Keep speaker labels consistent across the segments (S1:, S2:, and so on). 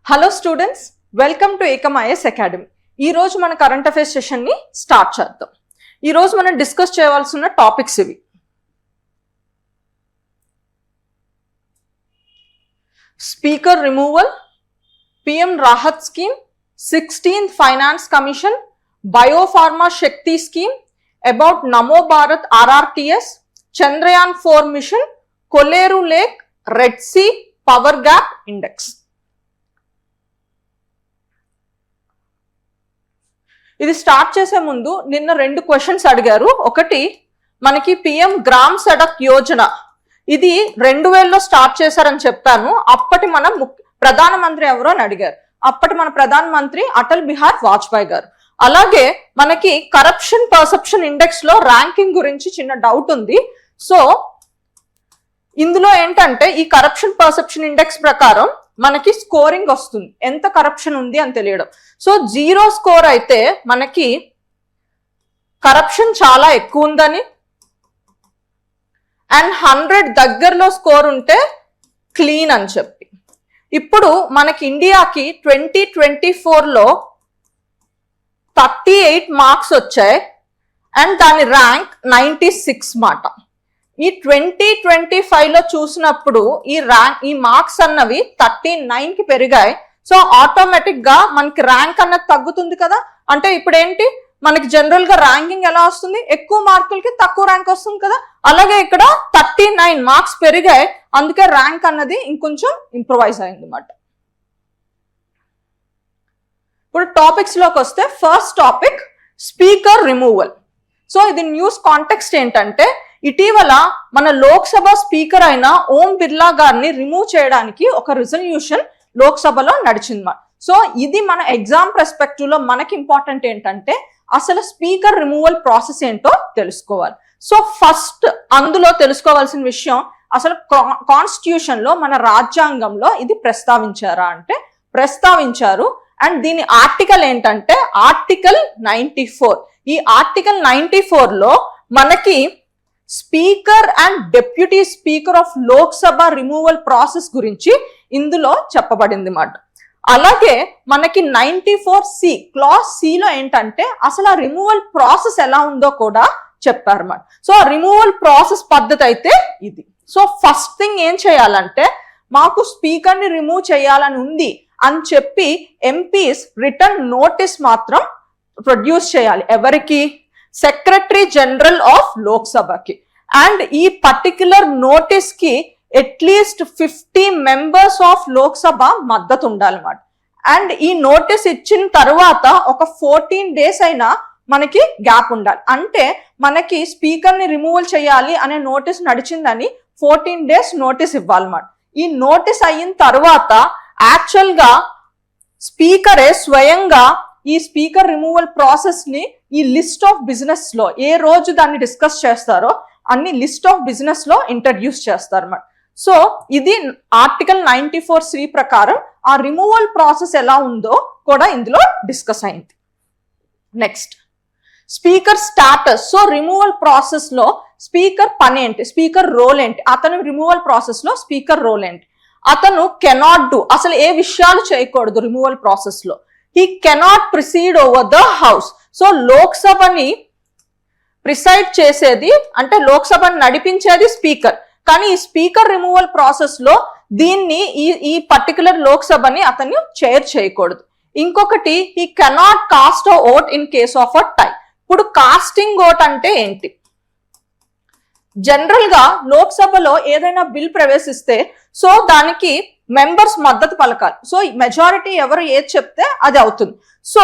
S1: Hello students, welcome to Ekam IAS academy. ఈరోజు మన current affairs సెషన్ని start చేద్దాం. ఈరోజు మనం డిస్కస్ చేయవలసిన టాపిక్స్ ఇవి. Speaker removal, PM Rahat scheme, 16th finance commission, biopharma Shakti scheme, about Namo Bharat RRTS, Chandrayaan 4 mission, Kolleru lake, red sea, power gap index. ఇది start చేసే ముందు నిన్న 2 క్వశ్చన్స్ అడిగారు. ఒకటి, మనకి పిఎం గ్రామ్ సడక్ యోజన ఇది 2000లో స్టార్ట్ చేశారని చెప్పాను. అప్పటి మన ప్రధానమంత్రి ఎవరు అని అడిగారు. అప్పటి మన ప్రధానమంత్రి అటల్ బిహారీ వాజ్పేయి గారు. అలాగే మనకి కరప్షన్ పర్సెప్షన్ ఇండెక్స్ లో ర్యాంకింగ్ గురించి చిన్న డౌట్ ఉంది. సో ఇందులో ఏంటంటే ఈ కరప్షన్ పర్సెప్షన్ ఇండెక్స్ ప్రకారం మనకి స్కోరింగ్ వస్తుంది, ఎంత కరప్షన్ ఉంది అని తెలియడం. సో 0 స్కోర్ అయితే మనకి కరప్షన్ చాలా ఎక్కువ ఉందని, అండ్ 100 దగ్గరలో స్కోర్ ఉంటే క్లీన్ అని చెప్పి. ఇప్పుడు మనకి ఇండియాకి 2024లో 38 మార్క్స్ వచ్చాయి అండ్ దాని ర్యాంక్ 96 మాట. ఈ 2025లో చూసినప్పుడు ఈ మార్క్స్ అన్నవి 39కి పెరిగాయి. సో ఆటోమేటిక్ గా మనకి ర్యాంక్ అన్నది తగ్గుతుంది కదా. అంటే ఇప్పుడు ఏంటి, మనకి జనరల్ గా ర్యాంకింగ్ ఎలా వస్తుంది, ఎక్కువ మార్కులకి తక్కువ ర్యాంక్ వస్తుంది కదా. అలాగే ఇక్కడ 39 మార్క్స్ పెరిగాయి, అందుకే ర్యాంక్ అన్నది ఇంకొంచెం ఇంప్రూవైజ్ అయింది అన్నమాట. ఇప్పుడు టాపిక్స్ లోకి వస్తే first topic speaker removal. So ఇది న్యూస్ కాంటెక్స్ట్ ఏంటంటే, ఇటీవల మన లోక్సభ స్పీకర్ అయిన ఓం బిర్లా గారిని రిమూవ్ చేయడానికి ఒక రిజల్యూషన్ లోక్సభలో నడిచింది. సో ఇది మన ఎగ్జామ్ పర్స్పెక్టివ్ లో మనకి ఇంపార్టెంట్ ఏంటంటే అసలు స్పీకర్ రిమూవల్ ప్రాసెస్ ఏంటో తెలుసుకోవాలి. సో ఫస్ట్ అందులో తెలుసుకోవాల్సిన విషయం, అసలు కాన్స్టిట్యూషన్ లో మన రాజ్యాంగంలో ఇది ప్రస్తావించారా అంటే ప్రస్తావించారు. అండ్ దీని ఆర్టికల్ ఏంటంటే ఆర్టికల్ 94. ఈ ఆర్టికల్ 94లో మనకి speaker and deputy speaker of Lok Sabha removal process గురించి ఇందులో చెప్పబడింది మాట. అలాగే మనకి 94C క్లాస్ సిలో ఏంటంటే అసలు ఆ రిమూవల్ ప్రాసెస్ ఎలా ఉందో కూడా చెప్పారన్నమాట. సో రిమూవల్ ప్రాసెస్ పద్ధతి అయితే ఇది. సో ఫస్ట్ థింగ్ ఏం చేయాలంటే, మాకు స్పీకర్ ని రిమూవ్ చేయాలని ఉంది అని చెప్పి ఎంపీస్ రిటర్న్ నోటీస్ మాత్రం ప్రొడ్యూస్ చేయాలి. ఎవరికి? సెక్రటరీ జనరల్ ఆఫ్ లోక్సభకి. అండ్ ఈ పర్టిక్యులర్ నోటీస్ కి అట్లీస్ట్ 50 మెంబర్స్ ఆఫ్ లోక్సభ మద్దతు ఉండాలన్నమాట. అండ్ ఈ నోటీస్ ఇచ్చిన తర్వాత ఒక 14 days అయినా మనకి గ్యాప్ ఉండాలి. అంటే మనకి స్పీకర్ ని రిమూవల్ చేయాలి అనే నోటీస్ నడిచిందని 14 days నోటీస్ ఇవ్వాలన్నమాట. ఈ నోటీస్ అయిన తర్వాత యాక్చువల్ గా స్పీకరే స్వయంగా ఈ స్పీకర్ రిమూవల్ ప్రాసెస్ ని ఈ లిస్ట్ ఆఫ్ బిజినెస్ లో ఏ రోజు దాన్ని డిస్కస్ చేస్తారో అన్ని లిస్ట్ ఆఫ్ బిజినెస్ లో ఇంట్రడ్యూస్ చేస్తారు అన్నమాట. సో ఇది ఆర్టికల్ 94C ప్రకారం ఆ రిమూవల్ ప్రాసెస్ ఎలా ఉందో కూడా ఇందులో డిస్కస్ అయింది. Next, speaker status. So removal process లో స్పీకర్ పని ఏంటి, స్పీకర్ రోల్ ఏంటి, అతను రిమూవల్ ప్రాసెస్ లో స్పీకర్ రోల్ ఏంటి. అతను కెనాట్ డూ, అసలు ఏ విషయాలు చేయకూడదు రిమూవల్ ప్రాసెస్ లో. He cannot proceed over the house. So లోక్సభని ప్రిసైడ్ చేసేది అంటే లోక్సభని నడిపించేది స్పీకర్. కానీ ఈ స్పీకర్ రిమూవల్ ప్రాసెస్ లో దీన్ని ఈ పర్టికులర్ లోక్సభని అతను చైర్ చేయకూడదు. ఇంకొకటి, he cannot cast a vote in case of a tie. ఇప్పుడు కాస్టింగ్ ఓట్ అంటే ఏంటి? జనరల్ గా లోక్సభలో ఏదైనా బిల్ ప్రవేశిస్తే సో దానికి మెంబర్స్ మద్దతు పలకాలి. సో మెజారిటీ ఎవరు ఏది చెప్తే అది అవుతుంది. సో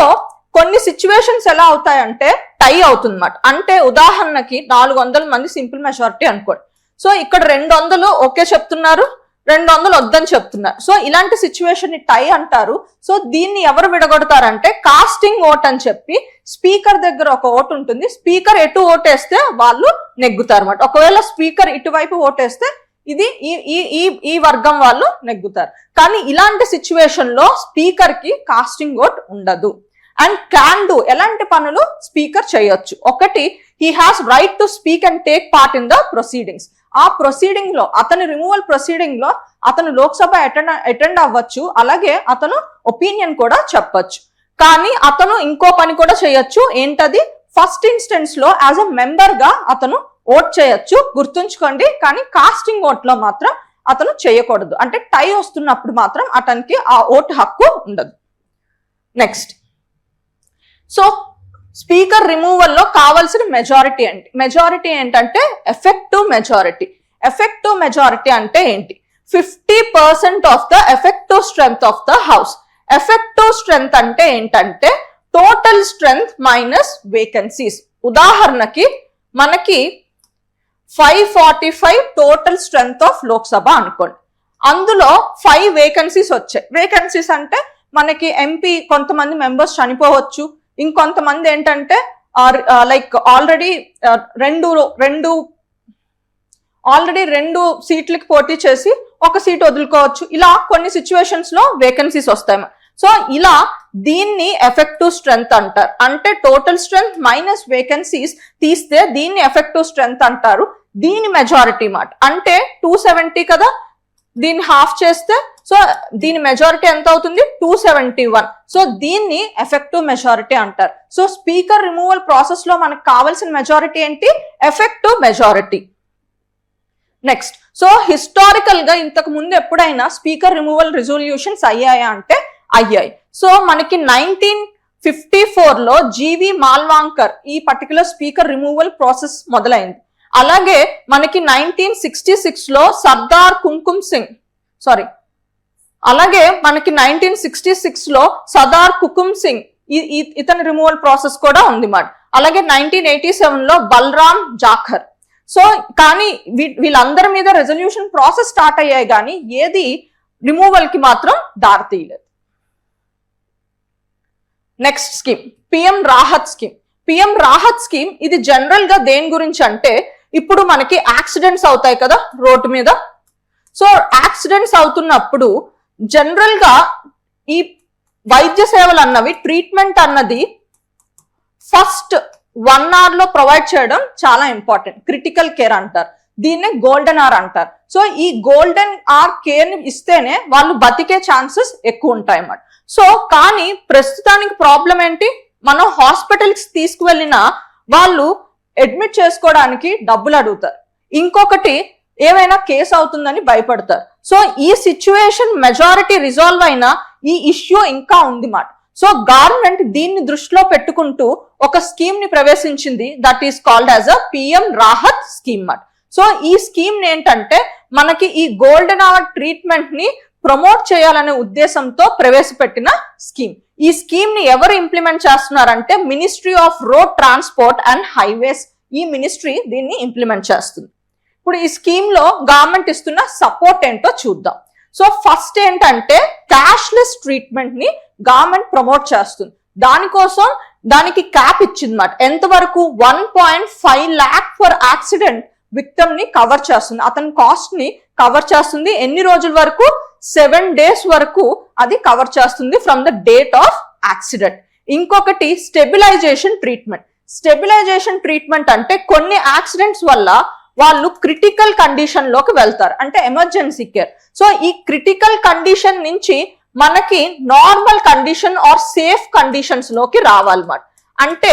S1: కొన్ని సిచ్యువేషన్స్ ఎలా అవుతాయంటే టై అవుతుంది అన్నమాట. అంటే ఉదాహరణకి 400 మంది సింపుల్ మెజారిటీ అనుకోండి. సో ఇక్కడ 200 ఓకే చెప్తున్నారు, 200 వద్దని చెప్తున్నారు. సో ఇలాంటి సిచ్యువేషన్ ని టై అంటారు. సో దీన్ని ఎవరు విడగొడతారంటే కాస్టింగ్ ఓట్ అని చెప్పి స్పీకర్ దగ్గర ఒక ఓటు ఉంటుంది. స్పీకర్ ఎటు ఓటేస్తే వాళ్ళు నెగ్గుతారు అన్నమాట. ఒకవేళ స్పీకర్ ఇటువైపు ఓటేస్తే ఇది ఈ వర్గం వాళ్ళు నెగ్గుతారు. కానీ ఇలాంటి సిచ్యువేషన్ లో స్పీకర్ కి కాస్టింగ్ ఓట్ ఉండదు. అండ్ క్యాన్ డూ, ఎలాంటి పనులు స్పీకర్ చేయొచ్చు. ఒకటి, he has right to speak and take part in the proceedings. ఆ ప్రొసీడింగ్ లో అతని రిమూవల్ ప్రొసీడింగ్ లో అతను లోక్సభ అటెండ్ అవ్వచ్చు, అలాగే అతను ఒపీనియన్ కూడా చెప్పొచ్చు. కానీ అతను ఇంకో పని కూడా చేయొచ్చు. ఏంటది? ఫస్ట్ ఇన్స్టెన్స్ లో యాజ్ అ మెంబర్ గా అతను ఓట్ చేయొచ్చు, గుర్తుంచుకోండి. కానీ కాస్టింగ్ ఓట్ లో మాత్రం అతను చేయకూడదు. అంటే టై వస్తున్నప్పుడు మాత్రం అతనికి ఆ ఓటు హక్కు ఉండదు. నెక్స్ట్, సో స్పీకర్ రిమూవల్ లో కావాల్సిన మెజారిటీ ఏంటి? మెజారిటీ ఏంటంటే ఎఫెక్టివ్ మెజారిటీ. ఎఫెక్టివ్ మెజారిటీ అంటే ఏంటి? 50% of the effective strength of the house. Effective strength అంటే ఏంటంటే టోటల్ స్ట్రెంగ్త్ మైనస్ వేకెన్సీస్. ఉదాహరణకి మనకి 545 టోటల్ స్ట్రెంగ్త్ ఆఫ్ లోక్సభ అనుకోండి, అందులో 5 వేకెన్సీస్ వచ్చాయి. వేకెన్సీస్ అంటే మనకి ఎంపీ కొంతమంది మెంబర్స్ చనిపోవచ్చు, ఇంకొంతమంది ఏంటంటే లైక్ ఆల్రెడీ రెండు సీట్లకి పోటీ చేసి ఒక సీట్ వదులుకోవచ్చు. ఇలా కొన్ని సిచ్యువేషన్స్ లో వేకెన్సీస్ వస్తాయి. సో ఇలా దీన్ని ఎఫెక్టివ్ స్ట్రెంగ్త్ అంటారు. అంటే టోటల్ స్ట్రెంగ్త్ మైనస్ వేకెన్సీస్ తీస్తే దీన్ని ఎఫెక్టివ్ స్ట్రెంగ్త్ అంటారు. దీని మెజారిటీ మాట అంటే 270 కదా, దీన్ని హాఫ్ చేస్తే సో దీని మెజారిటీ ఎంత అవుతుంది? 271. సో దీన్ని ఎఫెక్టివ్ మెజారిటీ అంటారు. సో స్పీకర్ రిమూవల్ ప్రాసెస్ లో మనకు కావాల్సిన మెజారిటీ ఏంటి? Effective majority. Next, so historical గా ఇంతకు ముందు ఎప్పుడైనా స్పీకర్ రిమూవల్ రిజల్యూషన్స్ అయ్యాయా అంటే అయ్యాయి. సో మనకి 1954 లో జీవి మాల్వాంకర్ ఈ పర్టికులర్ స్పీకర్ రిమూవల్ ప్రాసెస్ మొదలైంది. అలాగే మనకి 1966 లో సర్దార్ కుంకుమ్ సింగ్ అలాగే మనకి 1966 లో సర్దార్ కుకుమ్ సింగ్ ఇతని రిమూవల్ ప్రాసెస్ కూడా ఉంది మాట. అలాగే 1987 లో బలరామ్ జాఖర్. సో కానీ వీళ్ళందరి మీద రెజల్యూషన్ ప్రాసెస్ స్టార్ట్ అయ్యాయి, కానీ ఏది రిమూవల్ కి మాత్రం దారితీయలేదు. Next scheme PM Rahat scheme. PM Rahat scheme ఇది జనరల్ గా దేని గురించి అంటే, ఇప్పుడు మనకి యాక్సిడెంట్స్ అవుతాయి కదా రోడ్డు మీద. సో యాక్సిడెంట్స్ అవుతున్నప్పుడు జనరల్ గా ఈ వైద్య సేవలు అన్నవి, ట్రీట్మెంట్ అన్నది ఫస్ట్ 1 hour లో ప్రొవైడ్ చేయడం చాలా ఇంపార్టెంట్. క్రిటికల్ కేర్ అంటారు, దీన్నే గోల్డెన్ అవర్ అంటారు. సో ఈ గోల్డెన్ అవర్ కేర్ ని ఇస్తేనే వాళ్ళు బతికే ఛాన్సెస్ ఎక్కువ ఉంటాయి అన్నమాట. సో కానీ ప్రస్తుతానికి ప్రాబ్లం ఏంటి? మనం హాస్పిటల్స్ తీసుకువెళ్ళినా వాళ్ళు అడ్మిట్ చేసుకోవడానికి డబ్బులు అడుగుతారు, ఇంకొకటి ఏమైనా కేసు అవుతుందని భయపడతారు. సో ఈ సిచ్యువేషన్ మెజారిటీ రిజాల్వ్ అయినా ఈ ఇష్యూ ఇంకా ఉంది మాట. సో గవర్నమెంట్ దీన్ని దృష్టిలో పెట్టుకుంటూ ఒక స్కీమ్ ని ప్రవేశించింది, that is called as a PM Rahat scheme మాట. సో ఈ స్కీమ్ ఏంటంటే మనకి ఈ గోల్డెన్ అవర్ ట్రీట్మెంట్ ని ప్రమోట్ చేయాలనే ఉద్దేశంతో ప్రవేశపెట్టిన స్కీమ్. ఈ స్కీమ్ ని ఎవరు ఇంప్లిమెంట్ చేస్తున్నారంటే ministry of road transport and highways. ఈ మినిస్ట్రీ దీన్ని ఇంప్లిమెంట్ చేస్తుంది. ఇప్పుడు ఈ స్కీమ్ లో గవర్నమెంట్ ఇస్తున్న సపోర్ట్ ఏంటో చూద్దాం. సో ఫస్ట్ ఏంటంటే క్యాష్లెస్ ట్రీట్మెంట్ ని గవర్నమెంట్ ప్రమోట్ చేస్తుంది. దానికోసం దానికి క్యాప్ ఇచ్చిందన్నమాట. ఎంతవరకు? 1.5 lakh ఫర్ యాక్సిడెంట్ విక్టమ్ ని కవర్ చేస్తుంది, అతని కాస్ట్ ని కవర్ చేస్తుంది. ఎన్ని రోజుల వరకు? 7 days వరకు అది కవర్ చేస్తుంది from the date of accident. ఇంకొకటి స్టెబిలైజేషన్ ట్రీట్మెంట్. స్టెబిలైజేషన్ ట్రీట్మెంట్ అంటే కొన్ని యాక్సిడెంట్స్ వల్ల వాళ్ళు క్రిటికల్ కండిషన్ లోకి వెళ్తారు, అంటే ఎమర్జెన్సీ కేర్. సో ఈ క్రిటికల్ కండిషన్ నుంచి మనకి normal condition or safe conditions లోకి రావాలన్నమాట. అంటే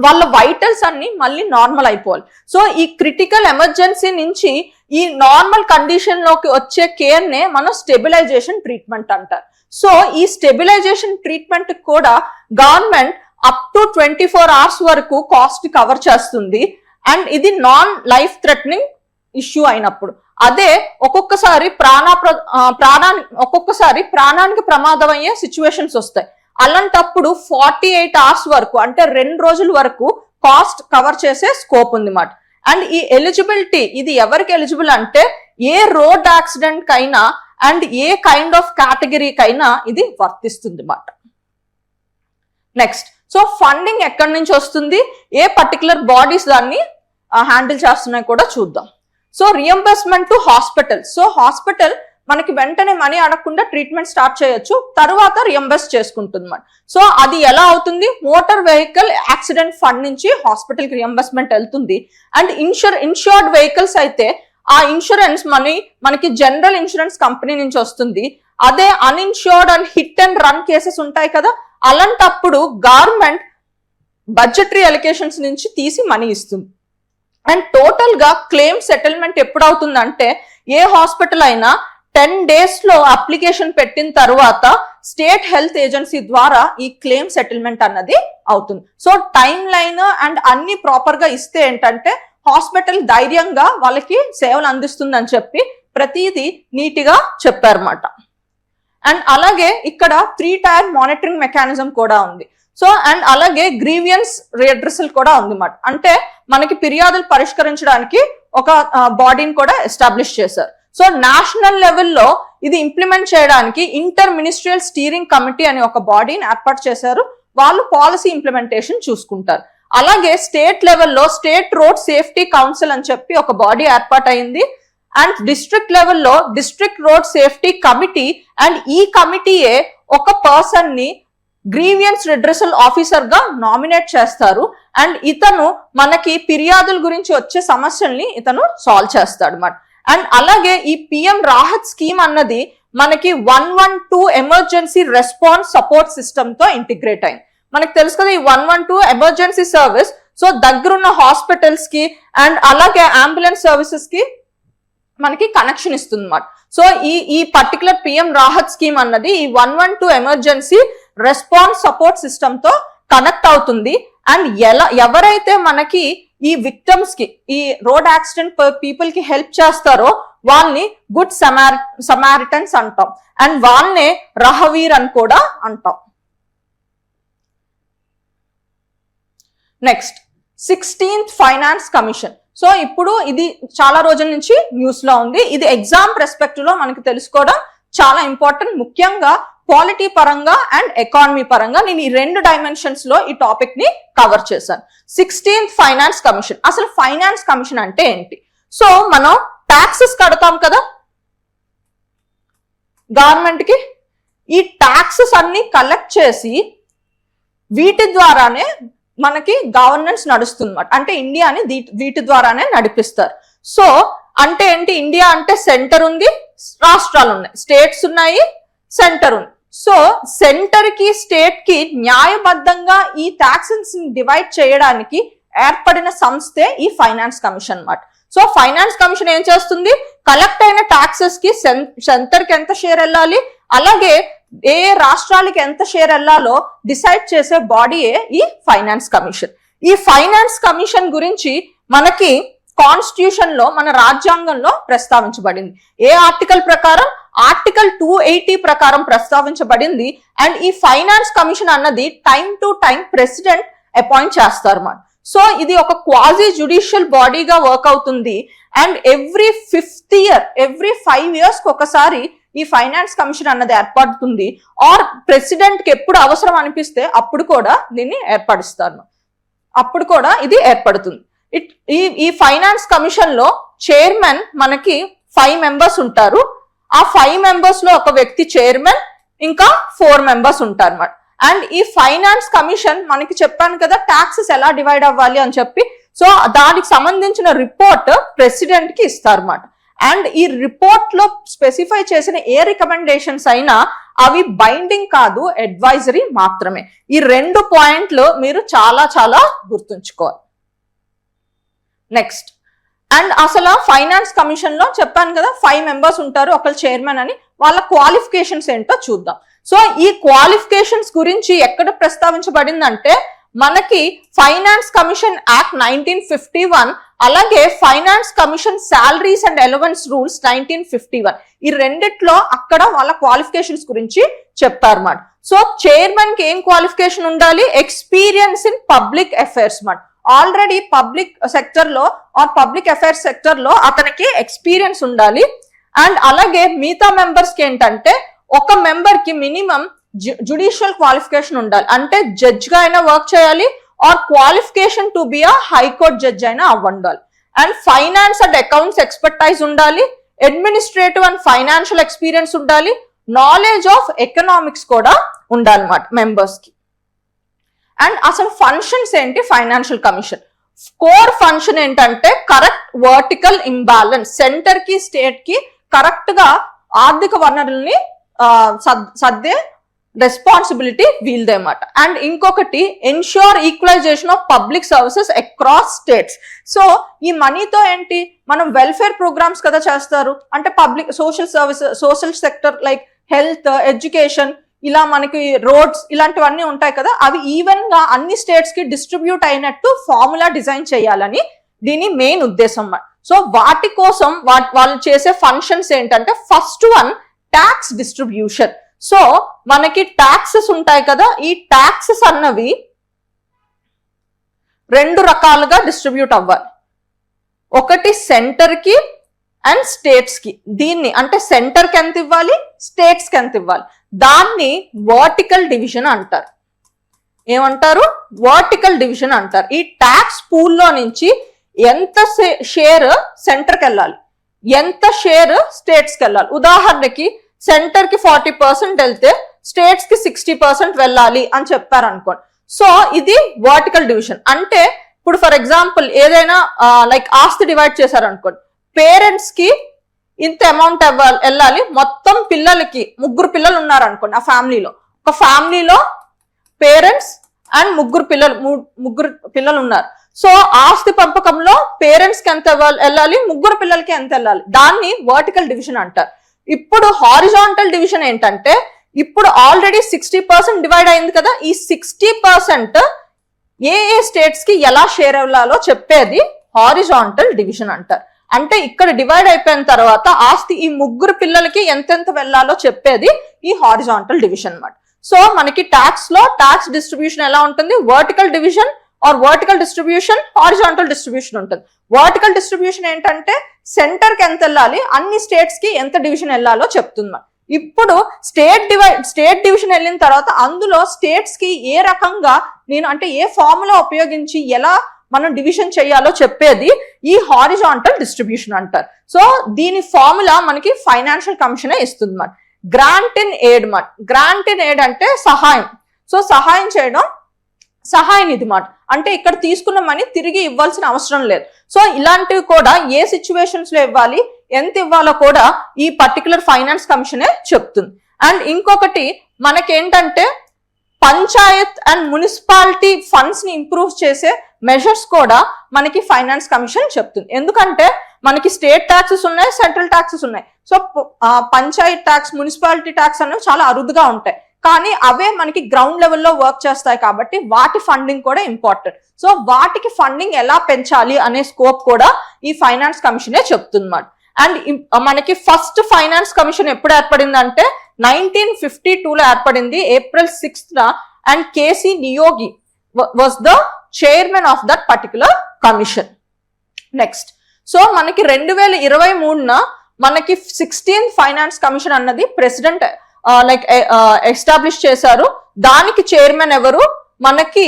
S1: వాళ్ళ వైటల్స్ అన్ని మళ్ళీ నార్మల్ అయిపోవాలి. సో ఈ క్రిటికల్ ఎమర్జెన్సీ నుంచి ఈ నార్మల్ కండిషన్ లోకి వచ్చే కేర్ నే మనం స్టెబిలైజేషన్ ట్రీట్మెంట్ అంటారు. సో ఈ స్టెబిలైజేషన్ ట్రీట్మెంట్ కూడా గవర్నమెంట్ అప్ టు 24 hours వరకు కాస్ట్ కవర్ చేస్తుంది. అండ్ ఇది నాన్ లైఫ్ థ్రెటనింగ్ ఇష్యూ అయినప్పుడు. అదే ఒక్కొక్కసారి ప్రాణానికి ప్రమాదం అయ్యే సిచ్యువేషన్స్ వస్తాయి. అలాంటప్పుడు 48 hours వరకు, అంటే 2 రోజుల వరకు కాస్ట్ కవర్ చేసే స్కోప్ ఉంది మాట. అండ్ ఈ ఎలిజిబిలిటీ ఇది ఎవరికి ఎలిజిబుల్ అంటే ఏ రోడ్ యాక్సిడెంట్ కైనా అండ్ ఏ కైండ్ ఆఫ్ కేటగిరీకైనా ఇది వర్తిస్తుంది మాట. నెక్స్ట్, సో ఫండింగ్ ఎక్కడి నుంచి వస్తుంది, ఏ పర్టికులర్ బాడీస్ దాన్ని హ్యాండిల్ చేస్తున్నాయి కూడా చూద్దాం. So reimbursement to hospital. So hospital మనకి వెంటనే మనీ అడగకుండా ట్రీట్మెంట్ స్టార్ట్ చేయొచ్చు, తర్వాత రియంబర్స్ చేసుకుంటుంది అన్నమాట. సో అది ఎలా అవుతుంది, మోటార్ వెహికల్ యాక్సిడెంట్ ఫండ్ నుంచి హాస్పిటల్కి రియంబర్స్మెంట్ వెళ్తుంది. అండ్ ఇన్షూర్డ్ వెహికల్స్ అయితే ఆ ఇన్సూరెన్స్ మనకి జనరల్ ఇన్సూరెన్స్ కంపెనీ నుంచి వస్తుంది. అదే uninsured and hit and run cases ఉంటాయి కదా, అలాంటప్పుడు గవర్నమెంట్ బడ్జెటరీ అలికేషన్స్ నుంచి తీసి మనీ ఇస్తుంది. అండ్ టోటల్ గా క్లెయిమ్ సెటిల్మెంట్ ఎప్పుడు అవుతుందంటే, ఏ హాస్పిటల్ అయినా 10 days లో అప్లికేషన్ పెట్టిన తర్వాత స్టేట్ హెల్త్ ఏజెన్సీ ద్వారా ఈ క్లెయిమ్ సెటిల్మెంట్ అన్నది అవుతుంది. సో టైం లైన్ అండ్ అన్ని ప్రాపర్ గా ఇస్తే ఏంటంటే హాస్పిటల్ ధైర్యంగా వాళ్ళకి సేవలు అందిస్తుందని చెప్పి ప్రతిదీ నీట్గా చెప్పారన్నమాట. అండ్ అలాగే ఇక్కడ 3-tier మానిటరింగ్ మెకానిజం కూడా ఉంది. సో అండ్ అలాగే గ్రీవియన్స్ రిడ్రెసల్ కూడా ఉంది అన్నమాట. అంటే మనకి ఫిర్యాదులు పరిష్కరించడానికి ఒక బాడీని కూడా ఎస్టాబ్లిష్ చేశారు. సో నేషనల్ లెవెల్లో ఇది ఇంప్లిమెంట్ చేయడానికి ఇంటర్ మినిస్ట్రియల్ స్టీరింగ్ కమిటీ అనే ఒక బాడీని ఏర్పాటు చేశారు. వాళ్ళు పాలసీ ఇంప్లిమెంటేషన్ చూసుకుంటారు. అలాగే స్టేట్ లెవెల్లో స్టేట్ రోడ్ సేఫ్టీ కౌన్సిల్ అని చెప్పి ఒక బాడీ ఏర్పాటైంది. అండ్ డిస్ట్రిక్ట్ లెవెల్లో district road safety committee, and ఈ కమిటీయే ఒక పర్సన్ ని గ్రీవియన్స్ రిడ్రెసల్ ఆఫీసర్ గా నామినేట్ చేస్తారు. అండ్ ఇతను మనకి ఫిర్యాదుల గురించి వచ్చే సమస్యల్ని ఇతను సాల్వ్ చేస్తాడు అన్నమాట. అండ్ అలాగే ఈ పిఎం రాహత్ స్కీమ్ అన్నది మనకి 112 ఎమర్జెన్సీ రెస్పాన్స్ సపోర్ట్ సిస్టమ్ తో ఇంటిగ్రేట్ అయింది. మనకు తెలుసు కదా ఈ 112 ఎమర్జెన్సీ సర్వీస్. సో దగ్గరున్న హాస్పిటల్స్ కి అండ్ అలాగే అంబులెన్స్ సర్వీసెస్ కి మనకి కనెక్షన్ ఇస్తుంది అన్నమాట. సో ఈ పర్టికులర్ పిఎం రాహత్ స్కీమ్ అన్నది ఈ 112 ఎమర్జెన్సీ రెస్పాన్స్ సపోర్ట్ సిస్టమ్ తో కనెక్ట్ అవుతుంది. అండ్ ఎవరైతే మనకి ఈ విక్టమ్స్ కి, ఈ రోడ్ యాక్సిడెంట్ పీపుల్ కి హెల్ప్ చేస్తారో వాళ్ళని గుడ్ సమారిటన్స్ అంటాం. అండ్ వాళ్ళనే రహవీర్ అని కూడా అంటాం. Next 16th finance commission. So ఇప్పుడు ఇది చాలా రోజుల నుంచి న్యూస్ లో ఉంది. ఇది ఎగ్జామ్ రెస్పెక్ట్ లో మనకి తెలుసుకోవడం చాలా ఇంపార్టెంట్. ముఖ్యంగా పాలిటీ పరంగా అండ్ ఎకానమీ పరంగా నేను ఈ 2 డైమెన్షన్స్ లో ఈ టాపిక్ ని కవర్ చేశాను. 16th finance commission. అసలు ఫైనాన్స్ కమిషన్ అంటే ఏంటి? సో మనం ట్యాక్సెస్ కడతాం కదా గవర్నమెంట్ కి. ఈ ట్యాక్సెస్ అన్ని కలెక్ట్ చేసి వీటి ద్వారానే మనకి గవర్నెన్స్ నడుస్తుంది. అంటే ఇండియాని వీటి ద్వారానే నడిపిస్తారు. సో అంటే ఏంటి, ఇండియా అంటే సెంటర్ ఉంది, రాష్ట్రాలు ఉన్నాయి, స్టేట్స్ ఉన్నాయి, సెంటర్ ఉంది. సో సెంటర్ కి స్టేట్ కి న్యాయబద్ధంగా ఈ ట్యాక్సెస్ డివైడ్ చేయడానికి ఏర్పడిన సంస్థే ఈ ఫైనాన్స్ కమిషన్ అన్నమాట. సో ఫైనాన్స్ కమిషన్ ఏం చేస్తుంది, కలెక్ట్ అయిన ట్యాక్సెస్ కి సెంటర్ కి ఎంత షేర్ వెళ్ళాలి, అలాగే ఏ రాష్ట్రాలకి ఎంత షేర్ వెళ్ళాలో డిసైడ్ చేసే బాడీయే ఈ ఫైనాన్స్ కమిషన్. ఈ ఫైనాన్స్ కమిషన్ గురించి మనకి కాన్స్టిట్యూషన్ లో, మన రాజ్యాంగంలో ప్రస్తావించబడింది. ఏ ఆర్టికల్ ప్రకారం? ఆర్టికల్ 280 ప్రకారం ప్రస్తావించబడింది. అండ్ ఈ ఫైనాన్స్ కమిషన్ అన్నది time to time president appoint చేస్తారు అన్నమాట. సో ఇది ఒక క్వాజీ జ్యుడిషియల్ బాడీగా వర్క్ అవుతుంది. And every 5th year, every 5 years ఒకసారి ఈ ఫైనాన్స్ కమిషన్ అన్నది ఏర్పడుతుంది. ఆర్ ప్రెసిడెంట్ కి ఎప్పుడు అవసరం అనిపిస్తే అప్పుడు కూడా దీన్ని ఏర్పడిస్తారు, అప్పుడు కూడా ఇది ఏర్పడుతుంది. ఈ ఫైనాన్స్ కమిషన్ లో చైర్మన్ మనకి 5 members ఉంటారు. ఆ 5 members లో ఒక వ్యక్తి చైర్మన్, ఇంకా 4 members ఉంటారు అన్నమాట. అండ్ ఈ ఫైనాన్స్ కమిషన్ మనకి చెప్పాను కదా ట్యాక్సెస్ ఎలా డివైడ్ అవ్వాలి అని చెప్పి. సో దానికి సంబంధించిన రిపోర్ట్ ప్రెసిడెంట్ కి ఇస్తారు అన్నమాట. అండ్ ఈ రిపోర్ట్ లో స్పెసిఫై చేసిన ఏ రికమెండేషన్స్ అయినా అవి బైండింగ్ కాదు, అడ్వైజరీ మాత్రమే. ఈ 2 పాయింట్లు మీరు చాలా చాలా గుర్తుంచుకోవాలి. నెక్స్ట్, అండ్ అసలు ఫైనాన్స్ కమిషన్ లో చెప్పాను కదా 5 members ఉంటారు, ఒకళ్ళు చైర్మన్ అని. వాళ్ళ క్వాలిఫికేషన్స్ ఏంటో చూద్దాం. సో ఈ క్వాలిఫికేషన్స్ గురించి ఎక్కడ ప్రస్తావించబడిందంటే మనకి ఫైనాన్స్ కమిషన్ యాక్ట్ 1951, అలాగే finance commission salaries and allowance rules 1951. ఈ రెండిట్లో అక్కడ వాళ్ళ క్వాలిఫికేషన్స్ గురించి చెప్పారన్నమాట. సో చైర్మన్ కి ఏం క్వాలిఫికేషన్ ఉండాలి? ఎక్స్పీరియన్స్ ఇన్ పబ్లిక్ అఫైర్స్ మాట. ఆల్రెడీ పబ్లిక్ సెక్టర్ లో ఆర్ పబ్లిక్ అఫైర్స్ సెక్టర్ లో అతనికి ఎక్స్పీరియన్స్ ఉండాలి. అండ్ అలాగే మిగతా మెంబర్స్ కి ఏంటంటే ఒక మెంబర్ కి మినిమం జుడిషియల్ క్వాలిఫికేషన్ ఉండాలి. అంటే జడ్జ్ గా అయినా వర్క్ చేయాలి, or qualification to be a high court judge అయినా అవ్వండాలి. And finance and accounts expertise ఉండాలి, అడ్మినిస్ట్రేటివ్ అండ్ ఫైనాన్షియల్ ఎక్స్పీరియన్స్ ఉండాలి, నాలెడ్జ్ ఆఫ్ ఎకనామిక్స్ కూడా ఉండాలన్నమాట మెంబర్స్ కి. అండ్ అసలు ఫంక్షన్స్ ఏంటి ఫైనాన్షియల్ కమిషన్? కోర్ ఫంక్షన్ ఏంటంటే కరెక్ట్ వర్టికల్ ఇంబ్యాలెన్స్, సెంటర్ కి స్టేట్ కి కరెక్ట్ గా ఆర్థిక వనరుల్ని సర్దే రెస్పాన్సిబిలిటీ వీల్దే అన్నమాట. అండ్ ఇంకొకటి ensure equalisation of public services across states. So ఈ మనీతో ఏంటి, మనం వెల్ఫేర్ ప్రోగ్రామ్స్ కదా చేస్తారు, అంటే public social services, social sector like health, education, ఇలా మనకి రోడ్స్ ఇలాంటివన్నీ ఉంటాయి కదా, అవి ఈవెన్ గా అన్ని స్టేట్స్ కి డిస్ట్రిబ్యూట్ అయినట్టు ఫార్ములా డిజైన్ చేయాలని దీని మెయిన్ ఉద్దేశం. సో వాటి కోసం వాళ్ళు చేసే ఫంక్షన్స్ ఏంటంటే first one tax distribution. So మనకి ట్యాక్సెస్ ఉంటాయి కదా, ఈ ట్యాక్సెస్ అన్నవి రెండు రకాలుగా డిస్ట్రిబ్యూట్ అవ్వాలి. ఒకటి సెంటర్ కి అండ్ స్టేట్స్ కి. దీన్ని అంటే సెంటర్ కి ఎంత ఇవ్వాలి, స్టేట్స్ కి ఎంత ఇవ్వాలి, దాన్ని వర్టికల్ డివిజన్ అంటారు. ఏమంటారు? వర్టికల్ డివిజన్ అంటారు. ఈ ట్యాక్స్ పూల్లో నుంచి ఎంత షేర్ సెంటర్కి వెళ్ళాలి, ఎంత షేర్ స్టేట్స్ కి వెళ్ళాలి. ఉదాహరణకి సెంటర్ కి 40% వెళ్తే స్టేట్స్ కి 60% వెళ్ళాలి అని చెప్పారు అనుకోండి. సో ఇది వర్టికల్ డివిజన్. అంటే ఇప్పుడు ఫర్ ఎగ్జాంపుల్ ఏదైనా లైక్ ఆస్తి డివైడ్ చేశారు అనుకోండి, పేరెంట్స్ కి ఇంత అమౌంట్ వెళ్ళాలి, మొత్తం పిల్లలకి 3 పిల్లలు ఉన్నారు అనుకోండి, ఆ ఫ్యామిలీలో ఒక ఫ్యామిలీలో పేరెంట్స్ అండ్ 3 పిల్లలు ఉన్నారు. సో ఆస్తి పంపకంలో పేరెంట్స్ కి ఎంత వెళ్ళాలి, 3 పిల్లలకి ఎంత వెళ్ళాలి, దాన్ని వర్టికల్ డివిజన్ అంటారు. ఇప్పుడు హారిజాంటల్ డివిజన్ ఏంటంటే ఇప్పుడు ఆల్రెడీ 60% డివైడ్ అయింది కదా, ఈ 60% ఏ స్టేట్స్ కి ఎలా షేర్ అవ్వాలో చెప్పేది హారిజాంటల్ డివిజన్ అంటారు. అంటే ఇక్కడ డివైడ్ అయిపోయిన తర్వాత ఆస్తి ఈ 3 పిల్లలకి ఎంతెంత వెళ్ళాలో చెప్పేది ఈ హారిజాంటల్ డివిజన్ అన్నమాట. సో మనకి ట్యాక్స్ లో ట్యాక్స్ డిస్ట్రిబ్యూషన్ ఎలా ఉంటుంది, vertical division or vertical distribution, horizontal distribution ఉంటుంది. వర్టికల్ డిస్ట్రిబ్యూషన్ ఏంటంటే సెంటర్ కి ఎంత వెళ్ళాలి, అన్ని స్టేట్స్ కి ఎంత డివిజన్ వెళ్ళాలో చెప్తుంది. ఇప్పుడు స్టేట్ డివిజన్ వెళ్ళిన తర్వాత అందులో స్టేట్స్ కి ఏ రకంగా నేను అంటే ఏ ఫార్ములా ఉపయోగించి ఎలా మనం డివిజన్ చేయాలో చెప్పేది ఈ హారిజాంటల్ డిస్ట్రిబ్యూషన్ అంటారు. సో దీని ఫార్ములా మనకి ఫైనాన్షియల్ కమిషనే ఇస్తుంది మాట. గ్రాంట్ ఇన్ ఎయిడ్ మాట. గ్రాంట్ ఇన్ ఎయిడ్ అంటే సహాయం. సో సహాయం చేయడం సహాయ నిధి మాట. అంటే ఇక్కడ తీసుకున్న మనీ తిరిగి ఇవ్వాల్సిన అవసరం లేదు. సో ఇలాంటివి కూడా ఏ సిచ్యువేషన్స్ లో ఇవ్వాలి, ఎంత ఇవ్వాలో కూడా ఈ పర్టికులర్ ఫైనాన్స్ కమిషనే చెప్తుంది. అండ్ ఇంకొకటి మనకేంటంటే పంచాయత్ అండ్ మున్సిపాలిటీ ఫండ్స్ ని ఇంప్రూవ్ చేసే మెజర్స్ కూడా మనకి ఫైనాన్స్ కమిషన్ చెప్తుంది. ఎందుకంటే మనకి స్టేట్ ట్యాక్సెస్ ఉన్నాయి, సెంట్రల్ ట్యాక్సెస్ ఉన్నాయి. So Panchayat tax, municipality tax అనేవి చాలా అరుదుగా ఉంటాయి, కానీ అవే మనకి గ్రౌండ్ లెవెల్లో వర్క్ చేస్తాయి కాబట్టి వాటి ఫండింగ్ కూడా ఇంపార్టెంట్. సో వాటికి ఫండింగ్ ఎలా పెంచాలి అనే స్కోప్ కూడా ఈ ఫైనాన్స్ కమిషనే చెప్తుంది. అండ్ మనకి ఫస్ట్ ఫైనాన్స్ కమిషన్ ఎప్పుడు ఏర్పడిందంటే 1952లో ఏర్పడింది, April 6th. And KC Neogy was the chairman of that particular commission. Next, so మనకి 2023 మనకి 16th ఫైనాన్స్ కమిషన్ అన్నది ప్రెసిడెంట్ ఎస్టాబ్లిష్ చేశారు. దానికి చైర్మన్ ఎవరు, మనకి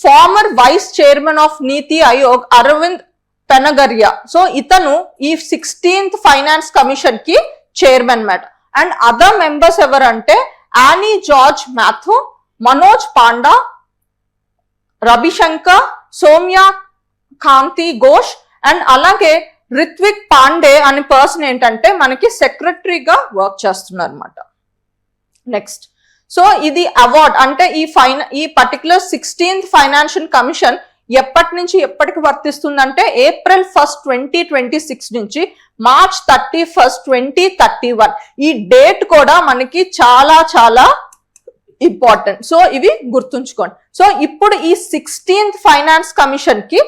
S1: farmer vice chairman of NITI Aayog Arvind పెనగరియా. So ఇతను ఈ 16th ఫైనాన్స్ కమిషన్ కి చైర్మన్ మాట. అండ్ అదర్ మెంబర్స్ ఎవరంటే ఆనీ జార్జ్ మాథ్యూ, మనోజ్ పాండా, రవిశంకర్, సౌమ్య కాంతి ఘోష్, అండ్ అలాగే రిత్విక్ పాండే అనే పర్సన్ ఏంటంటే మనకి సెక్రటరీగా వర్క్ చేస్తున్నారు అనమాట. నెక్స్ట్, సో ఇది అవార్డ్ అంటే ఈ పర్టికులర్ 16th ఫైనాన్షియల్ కమిషన్ ఎప్పటి నుంచి ఎప్పటికి వర్తిస్తుందంటే April 1st, 2026 నుంచి March 31st, 2031. ఈ డేట్ కూడా మనకి చాలా చాలా ఇంపార్టెంట్. సో ఇవి గుర్తుంచుకోండి. సో ఇప్పుడు ఈ 16th ఫైనాన్స్ కమిషన్ కి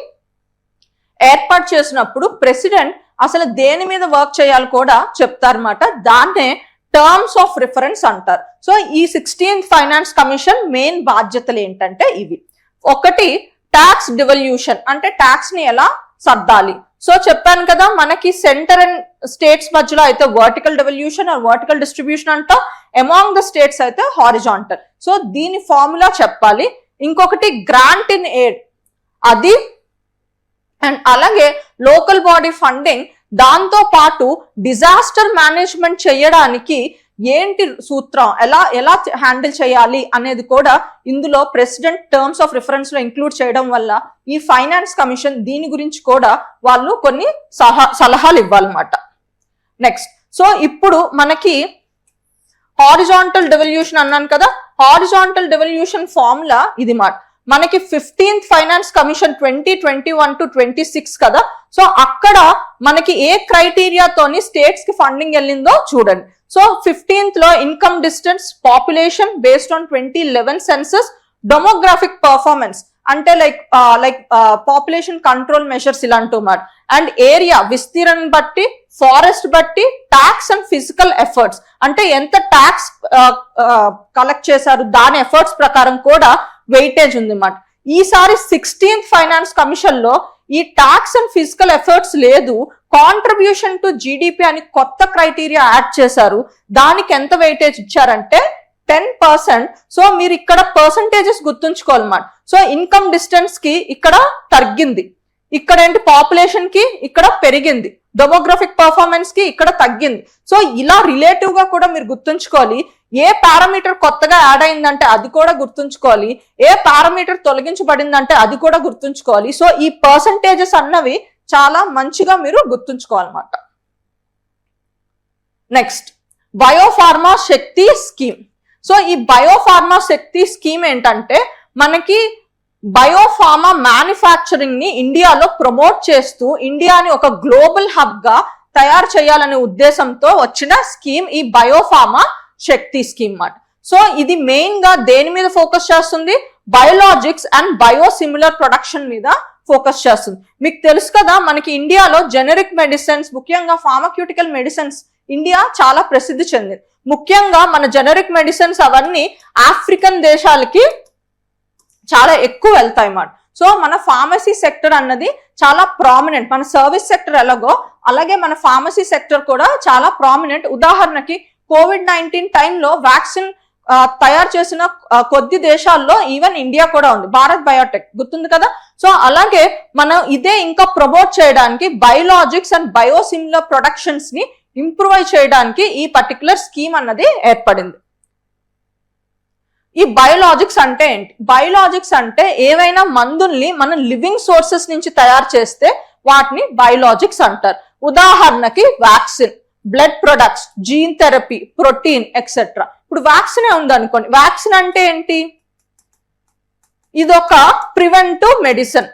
S1: ఏర్పాటు చేసినప్పుడు ప్రెసిడెంట్ అసలు దేని మీద వర్క్ చేయాలి కూడా చెప్తారన్నమాట. దాన్నే టర్మ్స్ ఆఫ్ రిఫరెన్స్ అంటారు. సో ఈ 16th ఫైనాన్స్ కమిషన్ మెయిన్ బాధ్యతలు ఏంటంటే ఇవి. ఒకటి, ట్యాక్స్ డివల్యూషన్ అంటే ట్యాక్స్ ని ఎలా సర్దాలి. సో చెప్పాను కదా, మనకి సెంటర్ అండ్ స్టేట్స్ మధ్యలో అయితే vertical devolution or vertical distribution అంటాం, అమాంగ్ ద స్టేట్స్ అయితే హారిజాంటల్. సో దీని ఫార్ములా చెప్పాలి. ఇంకొకటి గ్రాంట్ ఇన్ ఎయిడ్, అది అండ్ అలాగే లోకల్ బాడీ ఫండింగ్ దాంతో పాటు డిజాస్టర్ మేనేజ్మెంట్ చేయడానికి ఏంటి సూత్రం, ఎలా హ్యాండిల్ చేయాలి అనేది కూడా ఇందులో ప్రెసిడెంట్ టర్మ్స్ ఆఫ్ రిఫరెన్స్ లో ఇంక్లూడ్ చేయడం వల్ల ఈ ఫైనాన్స్ కమిషన్ దీని గురించి కూడా వాళ్ళు కొన్ని సలహాలు ఇవ్వాలన్నమాట. నెక్స్ట్, సో ఇప్పుడు మనకి హారిజాంటల్ డెవల్యూషన్ అన్నాను కదా, హారిజాంటల్ డెవల్యూషన్ ఫార్ములా ఇది మాట. మనకి 15th ఫైనాన్స్ కమిషన్ 2021 to 26 కదా, సో అక్కడ మనకి ఏ క్రైటీరియాతోని స్టేట్స్ కి ఫండింగ్ వెళ్ళిందో చూడండి. సో 15th లో income distance, population based on 2011 census, demographic performance అంటే లైక్ పాపులేషన్ కంట్రోల్ మెషర్స్ ఇలాంటి మాట, అండ్ ఏరియా విస్తీర్ణం బట్టి, ఫారెస్ట్ బట్టి, ట్యాక్స్ అండ్ ఫిజికల్ ఎఫర్ట్స్ అంటే ఎంత ట్యాక్స్ కలెక్ట్ చేశారు దాని ఎఫర్ట్స్ ప్రకారం కూడా వెయిటేజ్ ఉంది అన్నమాట. ఈసారి 16th ఫైనాన్స్ కమిషన్ లో ఈ ట్యాక్స్ అండ్ ఫిజికల్ ఎఫర్ట్స్ లేదు, కాంట్రిబ్యూషన్ టు జీడిపి అని కొత్త క్రైటీరియా యాడ్ చేశారు. దానికి ఎంత వెయిటేజ్ ఇచ్చారంటే 10%. సో మీరు ఇక్కడ పర్సంటేజెస్ గుర్తుంచుకోవాలన్నమాట. సో ఇన్కమ్ డిస్టెన్స్ కి ఇక్కడ తగ్గింది, ఇక్కడ ఏంటి పాపులేషన్ కి ఇక్కడ పెరిగింది, డెమోగ్రఫిక్ పర్ఫార్మెన్స్ కి ఇక్కడ తగ్గింది. సో ఇలా రిలేటివ్ గా కూడా మీరు గుర్తుంచుకోవాలి. ఏ పారామీటర్ కొత్తగా యాడ్ అయిందంటే అది కూడా గుర్తుంచుకోవాలి, ఏ పారామీటర్ తొలగించబడిందంటే అది కూడా గుర్తుంచుకోవాలి. సో ఈ పర్సంటేజెస్ అన్నవి చాలా మంచిగా మీరు గుర్తుంచుకోవాలన్నమాట. Next, biopharma Shakti scheme. So ఈ బయోఫార్మా శక్తి స్కీమ్ ఏంటంటే మనకి బయోఫార్మా మ్యానుఫ్యాక్చరింగ్ ని ఇండియాలో ప్రమోట్ చేస్తూ ఇండియాని ఒక గ్లోబల్ హబ్ గా తయారు చేయాలనే ఉద్దేశంతో వచ్చిన స్కీమ్ ఈ బయోఫార్మా శక్తి స్కీమ్ మాట. సో ఇది మెయిన్ గా దేని మీద ఫోకస్ చేస్తుంది, బయోలాజిక్స్ అండ్ బయోసిమిలర్ ప్రొడక్షన్ మీద ఫోకస్ చేస్తుంది. మీకు తెలుసు కదా మనకి ఇండియాలో జెనరిక్ మెడిసిన్స్, ముఖ్యంగా ఫార్మాక్యూటికల్ మెడిసిన్స్ ఇండియా చాలా ప్రసిద్ధి చెందింది. ముఖ్యంగా మన జెనరిక్ మెడిసిన్స్ అవన్నీ ఆఫ్రికన్ దేశాలకి చాలా ఎక్కువ వెళ్తాయి అన్నమాట. సో మన ఫార్మసీ సెక్టర్ అన్నది చాలా ప్రామినెంట్, మన సర్వీస్ సెక్టర్ ఎలాగో అలాగే మన ఫార్మసీ సెక్టర్ కూడా చాలా ప్రామినెంట్. ఉదాహరణకి COVID-19 టైంలో వ్యాక్సిన్ తయారు చేసిన కొద్ది దేశాల్లో ఈవెన్ ఇండియా కూడా ఉంది, భారత్ బయోటెక్ గుర్తుంది కదా. సో అలాగే మనం ఇదే ఇంకా ప్రమోట్ చేయడానికి బయోలాజిక్స్ అండ్ బయోసిమిలర్ ప్రొడక్షన్స్ ని ఇంప్రూవ్ చేయడానికి ఈ పర్టికులర్ స్కీమ్ అన్నది ఏర్పడింది. ఈ బయోలాజిక్స్ అంటే ఏంటి? బయోలాజిక్స్ అంటే ఏవైనా మందుల్ని మనం లివింగ్ సోర్సెస్ నుంచి తయారు చేస్తే వాటిని బయోలాజిక్స్ అంటారు. ఉదాహరణకి vaccine, blood products, gene therapy, protein etcetera. ఇప్పుడు వ్యాక్సిన్ ఉంది అనుకోండి, వ్యాక్సిన్ అంటే ఏంటి? ఇదొక ప్రివెంటివ్ మెడిసిన్.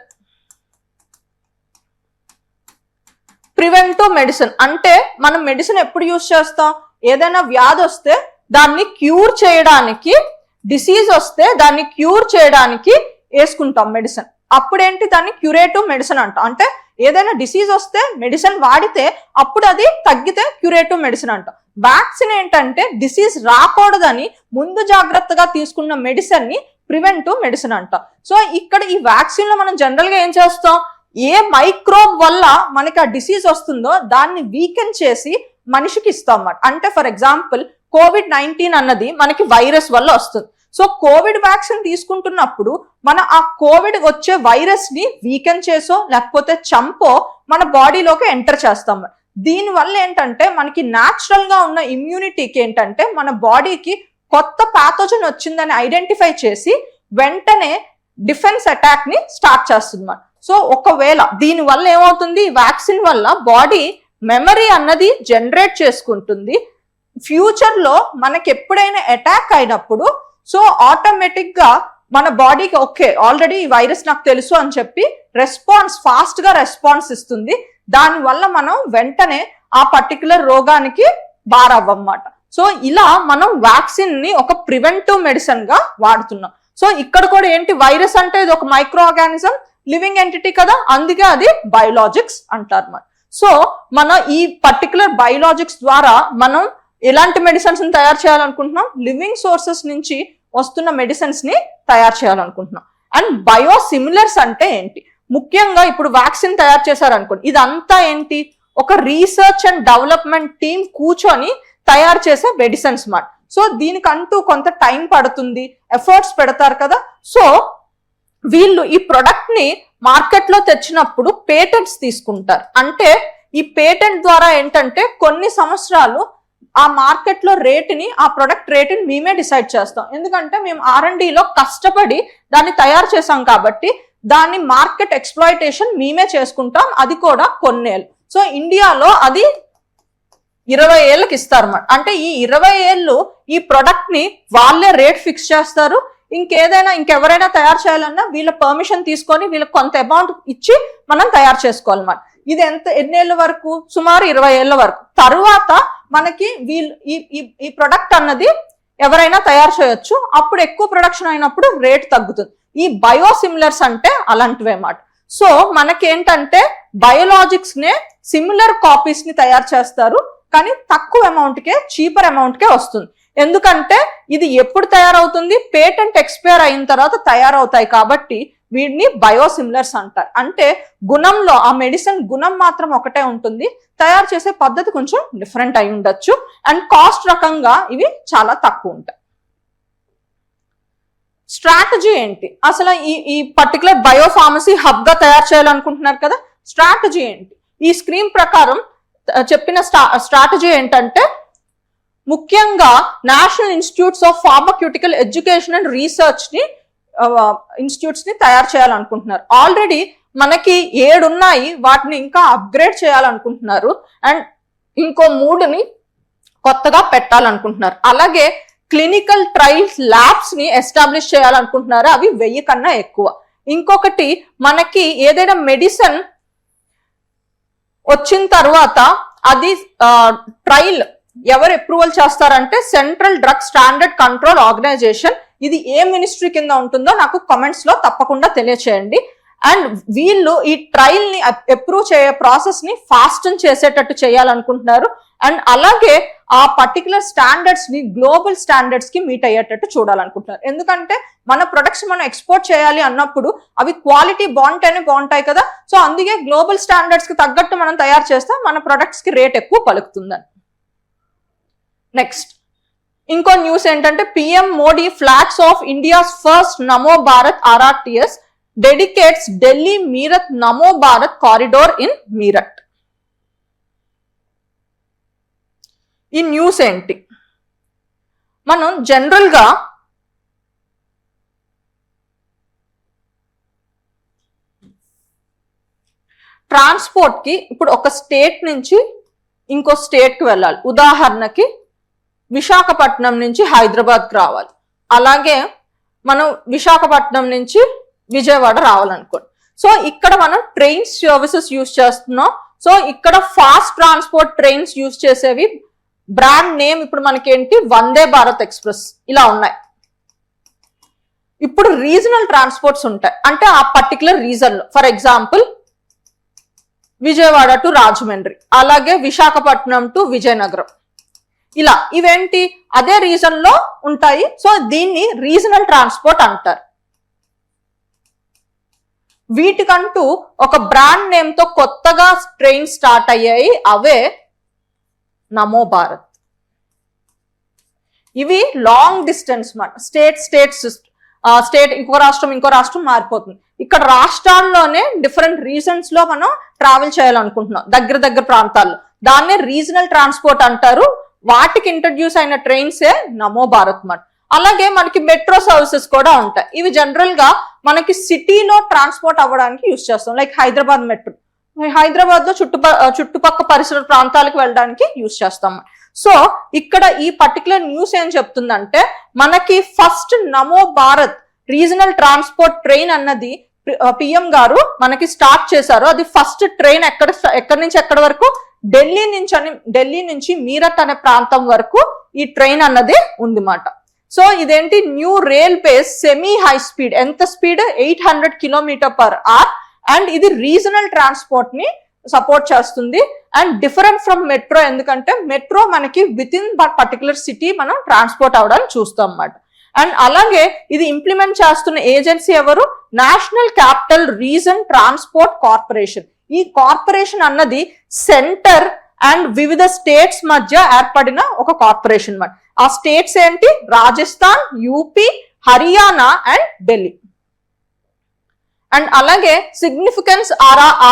S1: ప్రివెంటివ్ మెడిసిన్ అంటే మనం మెడిసిన్ ఎప్పుడు యూజ్ చేస్తాం? ఏదైనా వ్యాధి వస్తే దాన్ని క్యూర్ చేయడానికి, డిసీజ్ వస్తే దాన్ని క్యూర్ చేయడానికి వేసుకుంటాం మెడిసిన్. అప్పుడేంటి దాన్ని క్యూరేటివ్ మెడిసిన్ అంటాం. అంటే ఏదైనా డిసీజ్ వస్తే మెడిసిన్ వాడితే అప్పుడు అది తగ్గితే క్యూరేటివ్ మెడిసిన్ అంటాం. వ్యాక్సిన్ ఏంటంటే డిసీజ్ రాకూడదని ముందు జాగ్రత్తగా తీసుకున్న మెడిసిన్ ని ప్రివెంటివ్ మెడిసిన్ అంటాం. సో ఇక్కడ ఈ వ్యాక్సిన్ లో మనం జనరల్ గా ఏం చేస్తాం, ఏ మైక్రోబ్ వల్ల మనకి ఆ డిసీజ్ వస్తుందో దాన్ని వీకెన్ చేసి మనిషికి ఇస్తాం అన్నమాట. అంటే ఫర్ ఎగ్జాంపుల్ COVID-19 అన్నది మనకి వైరస్ వల్ల వస్తుంది. సో కోవిడ్ వ్యాక్సిన్ తీసుకుంటున్నప్పుడు మన ఆ కోవిడ్ వచ్చే వైరస్ ని వీకెన్ చేసో లేకపోతే చంపో మన బాడీలోకి ఎంటర్ చేస్తాం. దీనివల్ల ఏంటంటే మనకి న్యాచురల్ గా ఉన్న ఇమ్యూనిటీకి ఏంటంటే మన బాడీకి కొత్త ప్యాథోజన్ వచ్చిందని ఐడెంటిఫై చేసి వెంటనే డిఫెన్స్ అటాక్ ని స్టార్ట్ చేస్తుంది. సో ఒకవేళ దీని వల్ల ఏమవుతుంది, వ్యాక్సిన్ వల్ల బాడీ మెమరీ అన్నది జనరేట్ చేసుకుంటుంది. ఫ్యూచర్ లో మనకి ఎప్పుడైనా అటాక్ అయినప్పుడు సో ఆటోమేటిక్ గా మన బాడీకి ఓకే ఆల్రెడీ ఈ వైరస్ నాకు తెలుసు అని చెప్పి ఫాస్ట్ గా రెస్పాన్స్ ఇస్తుంది. దానివల్ల మనం వెంటనే ఆ పర్టికులర్ రోగానికి బారవ్వమాట. సో ఇలా మనం వ్యాక్సిన్ ని ఒక ప్రివెంటివ్ మెడిసిన్ గా వాడుతున్నాం. సో ఇక్కడ కూడా ఏంటి, వైరస్ అంటే ఇది ఒక మైక్రో ఆర్గానిజం, లివింగ్ ఎంటిటీ కదా, అందుకే అది బయోలాజిక్స్ అంటారు. సో మన ఈ పర్టికులర్ బయోలాజిక్స్ ద్వారా మనం ఎలాంటి మెడిసిన్స్ ని తయారు చేయాలనుకుంటున్నాం, లివింగ్ సోర్సెస్ నుంచి వస్తున్న మెడిసిన్స్ ని తయారు చేయాలనుకుంటున్నాం. అండ్ బయోసిమిలర్స్ అంటే ఏంటి, ముఖ్యంగా ఇప్పుడు వ్యాక్సిన్ తయారు చేశారనుకోండి, ఇదంతా ఏంటి, ఒక రీసెర్చ్ అండ్ డెవలప్మెంట్ టీమ్ కూర్చొని తయారు చేసే మెడిసిన్స్ మాట. సో దీనికంటూ కొంత టైం పడుతుంది, ఎఫర్ట్స్ పెడతారు కదా. సో వీళ్ళు ఈ ప్రొడక్ట్ ని మార్కెట్ లో తెచ్చినప్పుడు పేటెంట్స్ తీసుకుంటారు. అంటే ఈ పేటెంట్ ద్వారా ఏంటంటే కొన్ని సంవత్సరాలు ఆ మార్కెట్ లో రేటుని, ఆ ప్రొడక్ట్ రేటుని మేమే డిసైడ్ చేస్తాం. ఎందుకంటే మేము R&Dలో కష్టపడి దాన్ని తయారు చేసాం కాబట్టి దాన్ని మార్కెట్ ఎక్స్ప్లాయిటేషన్ మేమే చేసుకుంటాం, అది కూడా కొన్నేళ్ళు. సో ఇండియాలో అది 20 ఏళ్ళకి ఇస్తారన్నమాట. అంటే ఈ 20 ఏళ్ళు ఈ ప్రొడక్ట్ ని వాళ్ళే రేట్ ఫిక్స్ చేస్తారు. ఇంకెవరైనా తయారు చేయాలన్నా వీళ్ళ పర్మిషన్ తీసుకొని వీళ్ళకి కొంత అమౌంట్ ఇచ్చి మనం తయారు చేసుకోవాలన్నమాట. ఇది ఎన్నేళ్ళ వరకు? సుమారు 20 ఏళ్ళ వరకు. తరువాత మనకి ఈ ప్రొడక్ట్ అన్నది ఎవరైనా తయారు చేయొచ్చు. అప్పుడు ఎక్కువ ప్రొడక్షన్ అయినప్పుడు రేట్ తగ్గుతుంది. ఈ బయోసిమిలర్స్ అంటే అలాంటివి అన్నమాట. సో మనకేంటంటే బయోలాజిక్స్ నే సిమిలర్ కాపీస్ ని తయారు చేస్తారు, కానీ తక్కువ అమౌంట్ కే, చీపర్ అమౌంట్ కే వస్తుంది. ఎందుకంటే ఇది ఎప్పుడు తయారవుతుంది? పేటెంట్ ఎక్స్పైర్ అయిన తర్వాత తయారవుతాయి కాబట్టి వీటిని బయోసిమిలర్స్ అంటారు. అంటే గుణంలో ఆ మెడిసిన్ గుణం మాత్రం ఒకటే ఉంటుంది, తయారు చేసే పద్ధతి కొంచెం డిఫరెంట్ అయి ఉండొచ్చు, అండ్ కాస్ట్ రకంగా ఇవి చాలా తక్కువ ఉంటాయి. స్ట్రాటజీ ఏంటి? అసలు ఈ పర్టికులర్ బయోఫార్మసీ హబ్ గా తయారు చేయాలనుకుంటున్నారు కదా, స్ట్రాటజీ ఏంటి? ఈ స్క్రీన్ ప్రకారం చెప్పిన స్ట్రాటజీ ఏంటంటే, ముఖ్యంగా national institutes of pharmaceutical education and research ని ఇన్స్టిట్యూట్స్ ని తయారు చేయాలనుకుంటున్నారు. ఆల్రెడీ మనకి 7 ఉన్నాయి, వాటిని ఇంకా అప్గ్రేడ్ చేయాలనుకుంటున్నారు, అండ్ ఇంకో 3ని కొత్తగా పెట్టాలనుకుంటున్నారు. అలాగే క్లినికల్ ట్రయల్స్ ల్యాబ్స్ ని ఎస్టాబ్లిష్ చేయాలనుకుంటున్నారు, అవి 1000 కన్నా ఎక్కువ. ఇంకొకటి, మనకి ఏదైనా మెడిసిన్ వచ్చిన తర్వాత అది ట్రయల్ ఎవరు అప్రూవల్ చేస్తారంటే central drug standard control organisation. ఇది ఏ మినిస్ట్రీ కింద ఉంటుందో నాకు కామెంట్స్ లో తప్పకుండా తెలియచేయండి. అండ్ వీళ్ళు ఈ ట్రయల్ ని అప్రూవ్ చేసే ప్రాసెస్ ని ఫాస్ట్ చేసేటట్టు చేయాలనుకుంటున్నారు. అండ్ అలాగే ఆ పర్టికులర్ స్టాండర్డ్స్ ని గ్లోబల్ స్టాండర్డ్స్ కి మీట్ అయ్యేటట్టు చూడాలనుకుంటున్నారు. ఎందుకంటే మన ప్రొడక్ట్స్ మనం ఎక్స్పోర్ట్ చేయాలి అన్నప్పుడు అవి క్వాలిటీ బాగుంటాయి కదా. సో అందుకే గ్లోబల్ స్టాండర్డ్స్ కి తగ్గట్టు మనం తయారు చేస్తే మన ప్రొడక్ట్స్ కి రేట్ ఎక్కువ పలుకుతుందని. నెక్స్ట్ ఇంకో న్యూస్ ఏంటంటే, PM Modi flags of India's first Namo Bharat RRTS dedicates Delhi మీరత్ Namo Bharat corridor in Meerut. ఈ న్యూస్ ఏంటి? మనం జనరల్ గా ట్రాన్స్పోర్ట్ కి ఇప్పుడు ఒక స్టేట్ నుంచి ఇంకో స్టేట్ కి వెళ్ళాలి. ఉదాహరణకి విశాఖపట్నం నుంచి హైదరాబాద్కి రావాలి, అలాగే మనం విశాఖపట్నం నుంచి విజయవాడ రావాలనుకోండి. సో ఇక్కడ మనం ట్రైన్స్ సర్వీసెస్ యూజ్ చేస్తున్నాం. సో ఇక్కడ ఫాస్ట్ ట్రాన్స్పోర్ట్ ట్రైన్స్ యూజ్ చేసేవి బ్రాండ్ నేమ్ ఇప్పుడు మనకేంటి, వందే భారత్ ఎక్స్ప్రెస్ ఇలా ఉన్నాయి. ఇప్పుడు రీజనల్ ట్రాన్స్పోర్ట్స్ ఉంటాయి, అంటే ఆ పర్టికులర్ రీజన్ లో, for example Vijayawada to Rajahmundry, అలాగే విశాఖపట్నం టు విజయనగరం, ఇలా ఇవేంటి అదే రీజన్ లో ఉంటాయి. సో దీన్ని రీజనల్ ట్రాన్స్పోర్ట్ అంటారు. వీటికంటూ ఒక బ్రాండ్ నేమ్ తో కొత్తగా ట్రైన్ స్టార్ట్ అయ్యాయి, అవే నమో భారత్. ఇవి లాంగ్ డిస్టెన్స్ మాట, స్టేట్ ఇంకో రాష్ట్రం మారిపోతుంది. ఇక్కడ రాష్ట్రాల్లోనే డిఫరెంట్ రీజన్స్ లో మనం ట్రావెల్ చేయాలనుకుంటున్నాం, దగ్గర ప్రాంతాల్లో, దాన్నే రీజనల్ ట్రాన్స్పోర్ట్ అంటారు. వాటికి ఇంట్రడ్యూస్ అయిన ట్రైన్సే నమో భారత్ మాట. అలాగే మనకి మెట్రో సర్వీసెస్ కూడా ఉంటాయి. ఇవి జనరల్ గా మనకి సిటీలో ట్రాన్స్పోర్ట్ అవ్వడానికి యూజ్ చేస్తాం. లైక్ హైదరాబాద్ మెట్రో, హైదరాబాద్ లో చుట్టుపక్క పరిసర ప్రాంతాలకు వెళ్ళడానికి యూజ్ చేస్తాం. సో ఇక్కడ ఈ పర్టికులర్ న్యూస్ ఏం చెప్తుందంటే, మనకి ఫస్ట్ నమో భారత్ రీజనల్ ట్రాన్స్పోర్ట్ ట్రైన్ అన్నది పిఎం గారు మనకి స్టార్ట్ చేశారు. అది ఫస్ట్ ట్రైన్ ఎక్కడి నుంచి ఎక్కడి వరకు, ఢిల్లీ నుంచి మీరట్ అనే ప్రాంతం వరకు ఈ ట్రైన్ అన్నది ఉంది మాట. సో ఇదేంటి, new rail base semi high speed, ఎంత స్పీడ్ 800 km/h, అండ్ ఇది రీజనల్ ట్రాన్స్పోర్ట్ ని సపోర్ట్ చేస్తుంది. అండ్ డిఫరెంట్ ఫ్రమ్ మెట్రో, ఎందుకంటే మెట్రో మనకి విత్ ఇన్ పర్టికులర్ సిటీ మనం ట్రాన్స్పోర్ట్ అవడానికి చూస్తాం అన్నమాట. అండ్ అలాగే ఇది ఇంప్లిమెంట్ చేస్తున్న ఏజెన్సీ ఎవరు, national capital region transport corporation. ఈ కార్పొరేషన్ అన్నది సెంటర్ అండ్ వివిధ స్టేట్స్ మధ్య ఏర్పడిన ఒక కార్పొరేషన్ మాట. ఆ స్టేట్స్ ఏంటి, Rajasthan, UP, Haryana and Delhi. And అలాగే సిగ్నిఫికెన్స్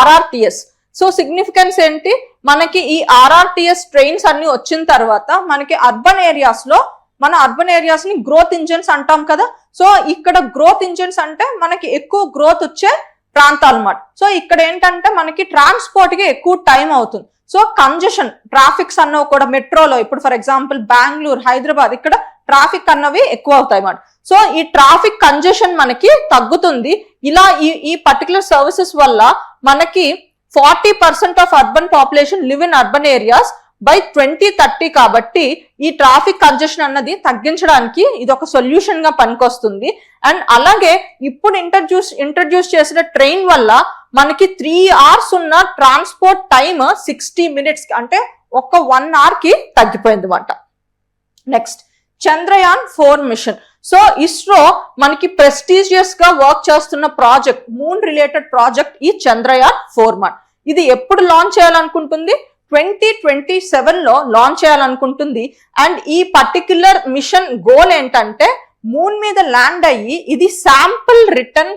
S1: RRTS. సో సిగ్నిఫికెన్స్ ఏంటి, మనకి ఈ ఆర్ఆర్టిఎస్ ట్రైన్స్ అన్ని వచ్చిన తర్వాత మనకి అర్బన్ ఏరియాస్ లో మన అర్బన్ ఏరియాస్ ని గ్రోత్ ఇంజన్స్ అంటాం కదా. సో ఇక్కడ గ్రోత్ ఇంజన్స్ అంటే మనకి ఎక్కువ గ్రోత్ వచ్చే ప్రాంతాలు అన్నమాట. సో ఇక్కడ ఏంటంటే మనకి ట్రాన్స్పోర్ట్ కి ఎక్కువ టైం అవుతుంది. సో కంజెషన్ ట్రాఫిక్స్ అన్నవి కూడా మెట్రోలో ఇప్పుడు ఫర్ ఎగ్జాంపుల్ బెంగళూరు, హైదరాబాద్ ఇక్కడ ట్రాఫిక్ అన్నవి ఎక్కువ అవుతాయి అన్నమాట. సో ఈ ట్రాఫిక్ కంజెషన్ మనకి తగ్గుతుంది. ఇలా ఈ పర్టికులర్ సర్వీసెస్ వల్ల మనకి 40% of urban population live in urban areas by 2030. కాబట్టి ఈ ట్రాఫిక్ కంజెషన్ అన్నది తగ్గించడానికి ఇది ఒక సొల్యూషన్ గా పనికొస్తుంది. అండ్ అలాగే ఇప్పుడు ఇంట్రడ్యూస్ చేసిన ట్రైన్ వల్ల మనకి 3 hours ఉన్న ట్రాన్స్పోర్ట్ టైమ్ 60 minutes అంటే ఒక 1 hour కి తగ్గిపోయింది అన్నమాట. Next Chandrayaan 4 mission. So ISRO మనకి ప్రెస్టీజియస్ గా వర్క్ చేస్తున్న ప్రాజెక్ట్, మూన్ రిలేటెడ్ ప్రాజెక్ట్ ఈ చంద్రయాన్ 4 మాట. ఇది ఎప్పుడు లాంచ్ చేయాలనుకుంటుంది? 2027 లో లాంచ్ చేయాలనుకుంటుంది. అండ్ ఈ పర్టిక్యులర్ మిషన్ గోల్ ఏంటంటే మూన్ మీద ల్యాండ్ అయ్యి ఇది శాంపుల్ రిటర్న్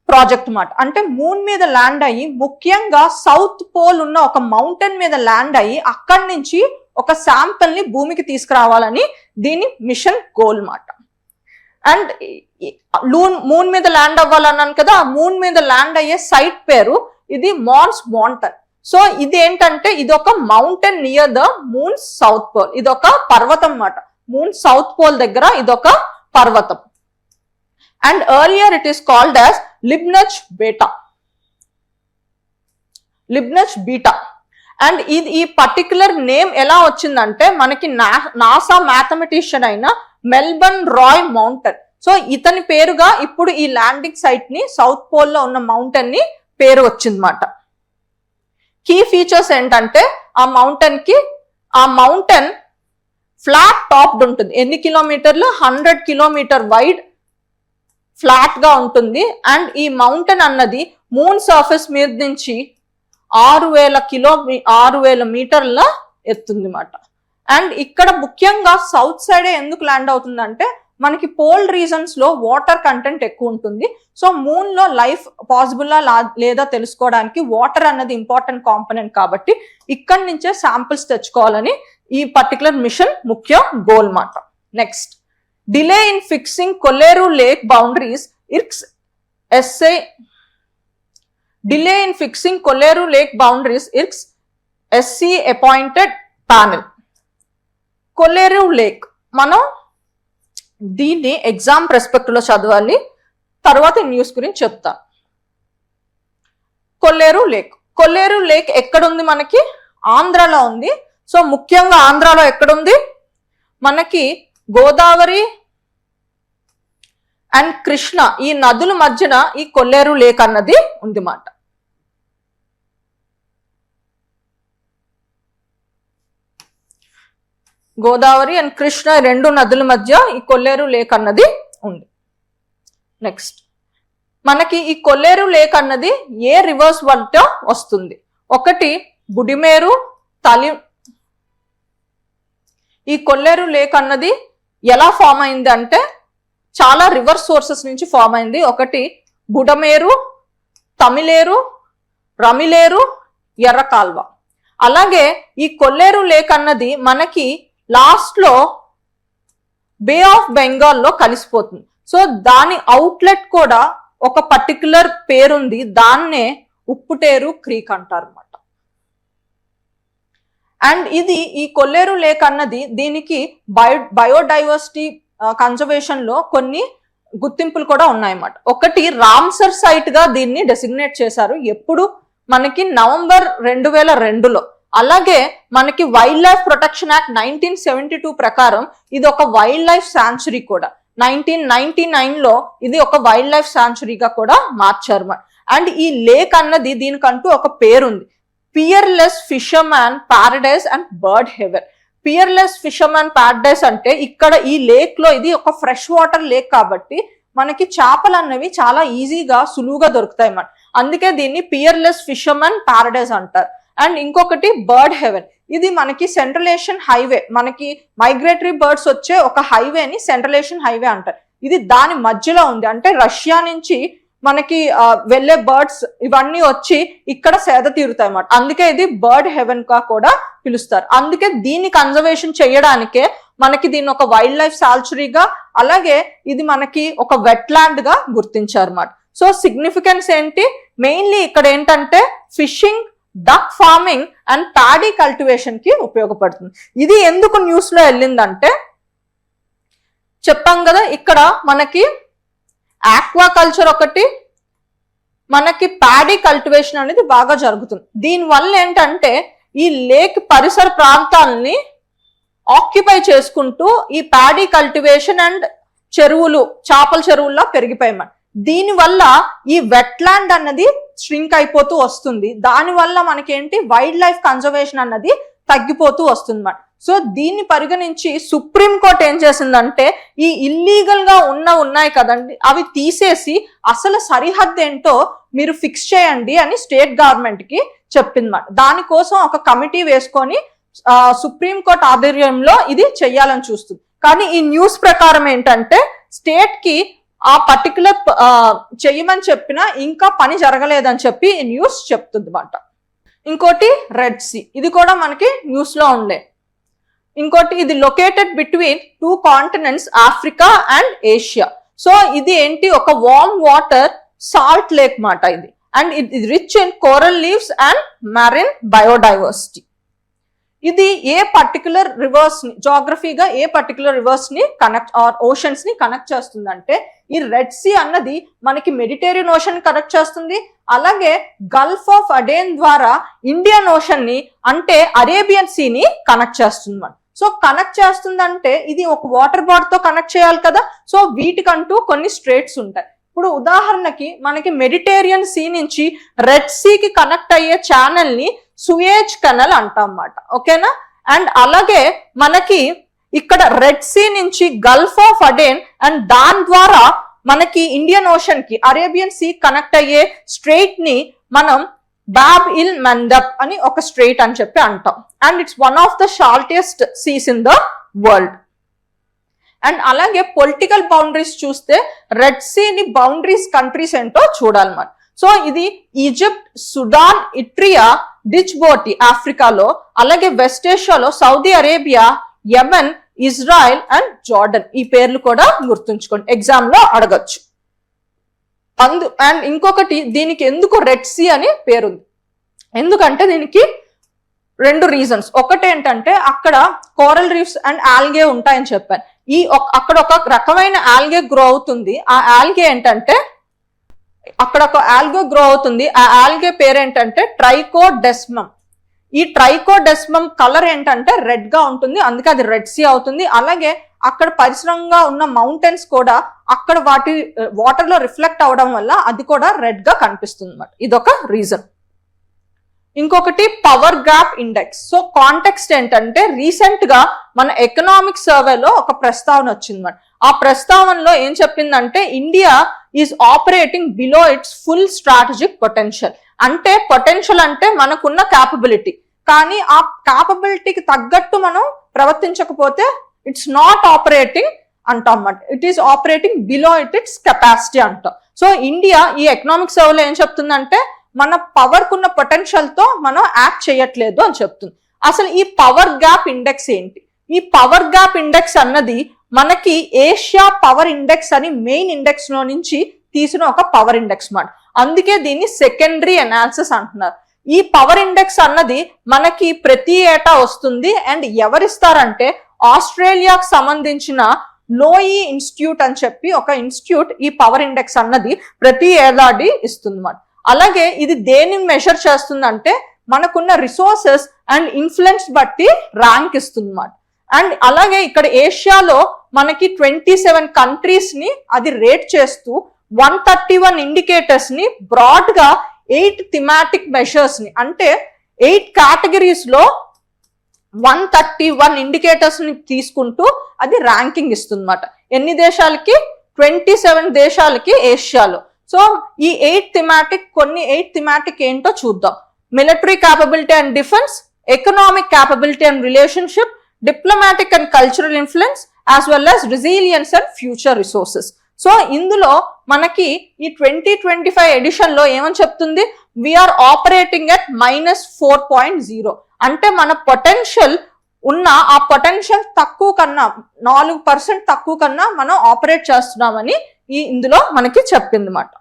S1: ప్రాజెక్ట్ మాట. అంటే మూన్ మీద ల్యాండ్ అయ్యి ముఖ్యంగా సౌత్ పోల్ ఉన్న ఒక మౌంటైన్ మీద ల్యాండ్ అయ్యి అక్కడి నుంచి ఒక శాంపుల్ ని భూమికి తీసుకురావాలని దీని మిషన్ గోల్ మాట. అండ్ మూన్ మీద ల్యాండ్ అవ్వాలన్నాను కదా, ఆ మూన్ మీద ల్యాండ్ అయ్యే సైట్ పేరు ఇది మాన్స్ మౌంటైన్. సో ఇది ఏంటంటే ఇది ఒక mountain near the moon south pole. ఇది ఒక పర్వతం అన్నమాట. మూన్ సౌత్ పోల్ దగ్గర ఇదొక పర్వతం. And earlier it is called as Leibnitz beta. And ఇది ఈ పర్టికులర్ నేమ్ ఎలా వచ్చిందంటే మనకి నాసా మ్యాథమెటిషియన్ అయిన మెల్బర్న్ రాయ్ మౌంటైన్. సో ఇతని పేరుగా ఇప్పుడు ఈ ల్యాండింగ్ సైట్ ని సౌత్ పోల్ లో ఉన్న మౌంటైన్ ని పేరు వచ్చిందన్నమాట. కీ ఫీచర్స్ ఏంటంటే ఆ మౌంటైన్ ఫ్లాట్ టాప్డ్ ఉంటుంది. ఎన్ని కిలోమీటర్లు? 100 kilometer వైడ్ ఫ్లాట్ గా ఉంటుంది. అండ్ ఈ మౌంటైన్ అన్నది మూన్ సర్ఫేస్ మీద నుంచి 6,000 మీటర్ల ఎత్తుంది అన్నమాట. అండ్ ఇక్కడ ముఖ్యంగా సౌత్ సైడే ఎందుకు ల్యాండ్ అవుతుందంటే మనకి పోల్ రీజన్స్ లో వాటర్ కంటెంట్ ఎక్కువ ఉంటుంది. సో మూన్ లో లైఫ్ పాసిబుల్ లేదా తెలుసుకోవడానికి వాటర్ అన్నది ఇంపార్టెంట్ కాంపోనెంట్ కాబట్టి ఇక్కడి నుంచే శాంపిల్స్ తెచ్చుకోవాలని ఈ పర్టికులర్ మిషన్ ముఖ్య గోల్ మాట. Next delay in fixing Kolleru lake boundaries irks SC appointed panel. Kolleru lake మనం దీన్ని ఎగ్జామ్ రెస్పెక్ట్ లో చదవాలి, తర్వాత న్యూస్ గురించి చెప్తా. కొల్లేరు లేక్ ఎక్కడుంది? మనకి ఆంధ్రాలో ఉంది. సో ముఖ్యంగా ఆంధ్రాలో ఎక్కడుంది? మనకి గోదావరి అండ్ కృష్ణ ఈ నదుల మధ్యన ఈ కొల్లేరు లేక్ అన్నది ఉంది మాట. గోదావరి అండ్ కృష్ణ రెండు నదుల మధ్య ఈ కొల్లేరు లేక్ అన్నది ఉంది. నెక్స్ట్ మనకి ఈ కొల్లేరు లేక్ అన్నది ఏ రివర్స్ వద్ద వస్తుంది? ఒకటి బుడిమేరు, ఈ కొల్లేరు లేక్ అన్నది ఎలా ఫామ్ అయింది అంటే చాలా రివర్ సోర్సెస్ నుంచి ఫామ్ అయింది. ఒకటి బుడమేరు, తమిళేరు, రమిలేరు, ఎర్రకాల్వ. అలాగే ఈ కొల్లేరు లేక్ అన్నది మనకి లాస్ట్ లో బే ఆఫ్ బెంగాల్ లో కలిసిపోతుంది. సో దాని అవుట్లెట్ కూడా ఒక పర్టికులర్ పేరుంది, దాన్నే ఉప్పుటేరు క్రీక్ అంటారు అన్నమాట. అండ్ ఇది ఈ కొల్లేరు లేక్ అన్నది దీనికి బయోడైవర్సిటీ కన్జర్వేషన్ లో కొన్ని గుర్తింపులు కూడా ఉన్నాయన్నమాట. ఒకటి రామ్సర్ సైట్ గా దీన్ని డెసిగ్నేట్ చేశారు ఎప్పుడు? మనకి నవంబర్ 2002లో. అలాగే మనకి వైల్డ్ లైఫ్ ప్రొటెక్షన్ యాక్ట్ 1972 ప్రకారం ఇది ఒక వైల్డ్ లైఫ్ శాంచురీ కూడా. 1999లో ఇది ఒక వైల్డ్ లైఫ్ శాంచురీగా కూడా మార్చారు. అండ్ ఈ లేక్ అన్నది దీనికంటూ ఒక పేరుంది, peerless fisherman paradise and bird heaven. Peerless fisherman paradise అంటే ఇక్కడ ఈ లేక్ లో ఇది ఒక ఫ్రెష్ వాటర్ లేక్ కాబట్టి మనకి చేపలు అన్నవి చాలా ఈజీగా సులువుగా దొరుకుతాయి అన్నమాట. అందుకే దీన్ని పియర్లెస్ ఫిషర్మ్యాన్ పారడైజ్ అంటారు. అండ్ ఇంకొకటి బర్డ్ హెవెన్. ఇది మనకి సెంట్రల్ ఏషియన్ హైవే, మనకి మైగ్రేటరీ బర్డ్స్ వచ్చే ఒక హైవేని సెంట్రల్ ఏషియన్ హైవే అంటారు. ఇది దాని మధ్యలో ఉంది. అంటే రష్యా నుంచి మనకి వెళ్ళే బర్డ్స్ ఇవన్నీ వచ్చి ఇక్కడ సేద తీరుతాయి అన్నమాట. అందుకే ఇది బర్డ్ హెవెన్ గా కూడా పిలుస్తారు. అందుకే దీన్ని కన్జర్వేషన్ చేయడానికే మనకి దీన్ని ఒక వైల్డ్ లైఫ్ సాంచురీగా, అలాగే ఇది మనకి ఒక వెట్ ల్యాండ్ గా గుర్తించారు అన్నమాట. సో సిగ్నిఫికెన్స్ ఏంటి, మెయిన్లీ ఇక్కడ ఏంటంటే fishing, duck farming and paddy cultivation కి ఉపయోగపడుతుంది. ఇది ఎందుకు న్యూస్ లో వెళ్ళిందంటే చెప్పాం కదా, ఇక్కడ మనకి ఆక్వా కల్చర్ ఒకటి, మనకి ప్యాడీ కల్టివేషన్ అనేది బాగా జరుగుతుంది. దీనివల్ల ఏంటంటే ఈ లేక్ పరిసర ప్రాంతాలని ఆక్యుపై చేసుకుంటూ ఈ ప్యాడీ కల్టివేషన్ అండ్ చెరువులు, చేపల చెరువుల్లో పెరిగిపోయాయి. దీనివల్ల ఈ వెట్లాండ్ అన్నది ష్రింక్ అయిపోతూ వస్తుంది. దానివల్ల మనకేంటి వైల్డ్ లైఫ్ కన్జర్వేషన్ అన్నది తగ్గిపోతూ వస్తుంది అన్నమాట. సో దీన్ని పరిగణించి సుప్రీంకోర్టు ఏం చేసిందంటే ఈ ఇల్లీగల్ గా ఉన్నాయి కదండి, అవి తీసేసి అసలు సరిహద్దు ఏంటో మీరు ఫిక్స్ చేయండి అని స్టేట్ గవర్నమెంట్ కి చెప్పిందన్నమాట. దానికోసం ఒక కమిటీ వేసుకొని సుప్రీంకోర్టు ఆధ్వర్యంలో ఇది చెయ్యాలని చూస్తుంది. కానీ ఈ న్యూస్ ప్రకారం ఏంటంటే స్టేట్ కి ఆ పర్టికులర్ చెయ్యమని చెప్పినా ఇంకా పని జరగలేదని చెప్పి ఈ న్యూస్ చెప్తుంది అన్నమాట. ఇంకోటి రెడ్ సీ, ఇది కూడా మనకి న్యూస్ లో ఉండే. ఇంకోటి ఇది located between 2 continents Africa and Asia. So ఇది ఏంటి, ఒక వార్మ్ వాటర్ సాల్ట్ లేక్ మాట ఇది. అండ్ ఇది rich in coral leaves and marine biodiversity. ఇది ఏ పర్టికులర్ రివర్స్ ని, జోగ్రఫీగా ఏ పర్టికులర్ రివర్స్ ని కనెక్ట్ ఆర్ ఓషన్స్ ని కనెక్ట్ చేస్తుందంటే ఈ రెడ్ సీ అన్నది మనకి మెడిటేరియన్ ఓషన్ కనెక్ట్ చేస్తుంది, అలాగే గల్ఫ్ ఆఫ్ అడెన్ ద్వారా ఇండియన్ ఓషన్ ని అంటే అరేబియన్ సీని కనెక్ట్ చేస్తుంది. సో కనెక్ట్ చేస్తుందంటే ఇది ఒక వాటర్ బాడీ తో కనెక్ట్ చేయాలి కదా. సో వీటికంటూ కొన్ని స్ట్రేట్స్ ఉంటాయి. ఇప్పుడు ఉదాహరణకి మనకి మెడిటేరియన్ సీ నుంచి రెడ్ సీకి కనెక్ట్ అయ్యే ఛానల్ ని సుయేజ్ కెనల్ అంటాం అన్నమాట. ఓకేనా. అండ్ అలాగే మనకి ఇక్కడ రెడ్ సీ నుంచి గల్ఫ్ ఆఫ్ అడెన్ అండ్ దాని ద్వారా మనకి ఇండియన్ ఓషన్ కి అరేబియన్ సీ కనెక్ట్ అయ్యే స్ట్రెయిట్ ని మనం బాబ్ ఇల్ మందబ్ అని ఒక స్ట్రెయిట్ అని చెప్పి అంటాం. And it's one of the shortest seas in the world. And అలాగే పొలిటికల్ బౌండరీస్ చూస్తే రెడ్ సీని బౌండరీస్ కంట్రీస్ ఏంటో చూడాలన్నమాట. సో ఇది ఈజిప్ట్, సుడాన్, ఇట్రియా, డిజ్బోటి ఆఫ్రికాలో, అలాగే వెస్ట్ ఏషియాలో Saudi Arabia, Yemen, Israel and Jordan. ఈ పేర్లు కూడా గుర్తుంచుకోండి, ఎగ్జామ్ లో అడగచ్చు. అండ్ ఇంకొకటి, దీనికి ఎందుకు రెడ్ సీ అని పేరుంది, ఎందుకంటే దీనికి 2 రీజన్స్. ఒకటి ఏంటంటే అక్కడ కోరల్ రీఫ్స్ అండ్ ఆల్గే ఉంటాయని చెప్పాను. అక్కడ ఒక రకమైన ఆల్గే గ్రో అవుతుంది. ఆ ఆల్గే ఏంటంటే అక్కడ ఒక ఆల్గే గ్రో అవుతుంది. ఆ ఆల్గే పేరేంటంటే ట్రైకోడెస్మమ్. ఈ ట్రైకోడెస్మమ్ కలర్ ఏంటంటే రెడ్ గా ఉంటుంది, అందుకే అది రెడ్ సీ అవుతుంది. అలాగే అక్కడ పరిసరంగా ఉన్న మౌంటైన్స్ కూడా అక్కడ వాటి వాటర్ లో రిఫ్లెక్ట్ అవడం వల్ల అది కూడా రెడ్ గా కనిపిస్తుంది అన్నమాట. ఇదొక రీజన్. ఇంకొకటి power gap index. So context ఏంటంటే రీసెంట్ గా మన ఎకనామిక్ సర్వేలో ఒక ప్రస్తావన వచ్చిందన్నమాట. ఆ ప్రస్తావనలో ఏం చెప్పిందంటే India is operating below it's full strategic potential. అంటే పొటెన్షియల్ అంటే మనకున్న క్యాపబిలిటీ, కానీ ఆ క్యాపబిలిటీకి తగ్గట్టు మనం ప్రవర్తించకపోతే ఇట్స్ నాట్ ఆపరేటింగ్ అంటాం అన్నమాట. It is operating below it's capacity అంటాం. సో ఇండియా ఈ ఎకనామిక్ సర్వేలో ఏం చెప్తుందంటే మన పవర్ కున్న పొటెన్షియల్ తో మనం యాక్ట్ చేయట్లేదు అని చెప్తుంది. అసలు ఈ పవర్ గ్యాప్ ఇండెక్స్ ఏంటి? ఈ పవర్ గ్యాప్ ఇండెక్స్ అన్నది మనకి ఏషియా పవర్ ఇండెక్స్ అని మెయిన్ ఇండెక్స్ లో నుంచి తీసిన ఒక పవర్ ఇండెక్స్ మాట. అందుకే దీన్ని సెకండరీ అనాలిసిస్ అంటున్నారు. ఈ పవర్ ఇండెక్స్ అన్నది మనకి ప్రతి ఏటా వస్తుంది. అండ్ ఎవరిస్తారంటే ఆస్ట్రేలియాకు సంబంధించిన లోయి ఇన్స్టిట్యూట్ అని చెప్పి ఒక ఇన్స్టిట్యూట్ ఈ పవర్ ఇండెక్స్ అన్నది ప్రతి ఏడాది ఇస్తుంది అన్నమాట. అలాగే ఇది దేన్ని మెజర్ చేస్తుందంటే మనకున్న రిసోర్సెస్ అండ్ ఇన్ఫ్లుయెన్స్ బట్టి ర్యాంక్ ఇస్తుంది అన్నమాట. అండ్ అలాగే ఇక్కడ ఏషియాలో మనకి 27 కంట్రీస్ ని అది రేట్ చేస్తూ 131 ఇండికేటర్స్ ని బ్రాడ్ గా 8 థిమాటిక్ మెజర్స్ ని అంటే 8 కేటగిరీస్ లో 131 ఇండికేటర్స్ ని తీసుకుంటూ అది ర్యాంకింగ్ ఇస్తుంది అన్నమాట. ఎన్ని దేశాలకి? 27 దేశాలకి ఏషియాలో. సో ఈ 8 థిమాటిక్ ఏంటో చూద్దాం. Military capability and defence, economic capability and relationship, diplomatic and cultural influence, as well as resilience and future resources. So ఇందులో మనకి ఈ 2025 ఎడిషన్ లో ఏమని చెప్తుంది, వీఆర్ ఆపరేటింగ్ అట్ -4.0, అంటే మన పొటెన్షియల్ ఉన్న ఆ పొటెన్షియల్ తక్కువ కన్నా 4% తక్కువ కన్నా మనం ఆపరేట్ చేస్తున్నామని ఇందులో మనకి చెప్పింది అన్నమాట.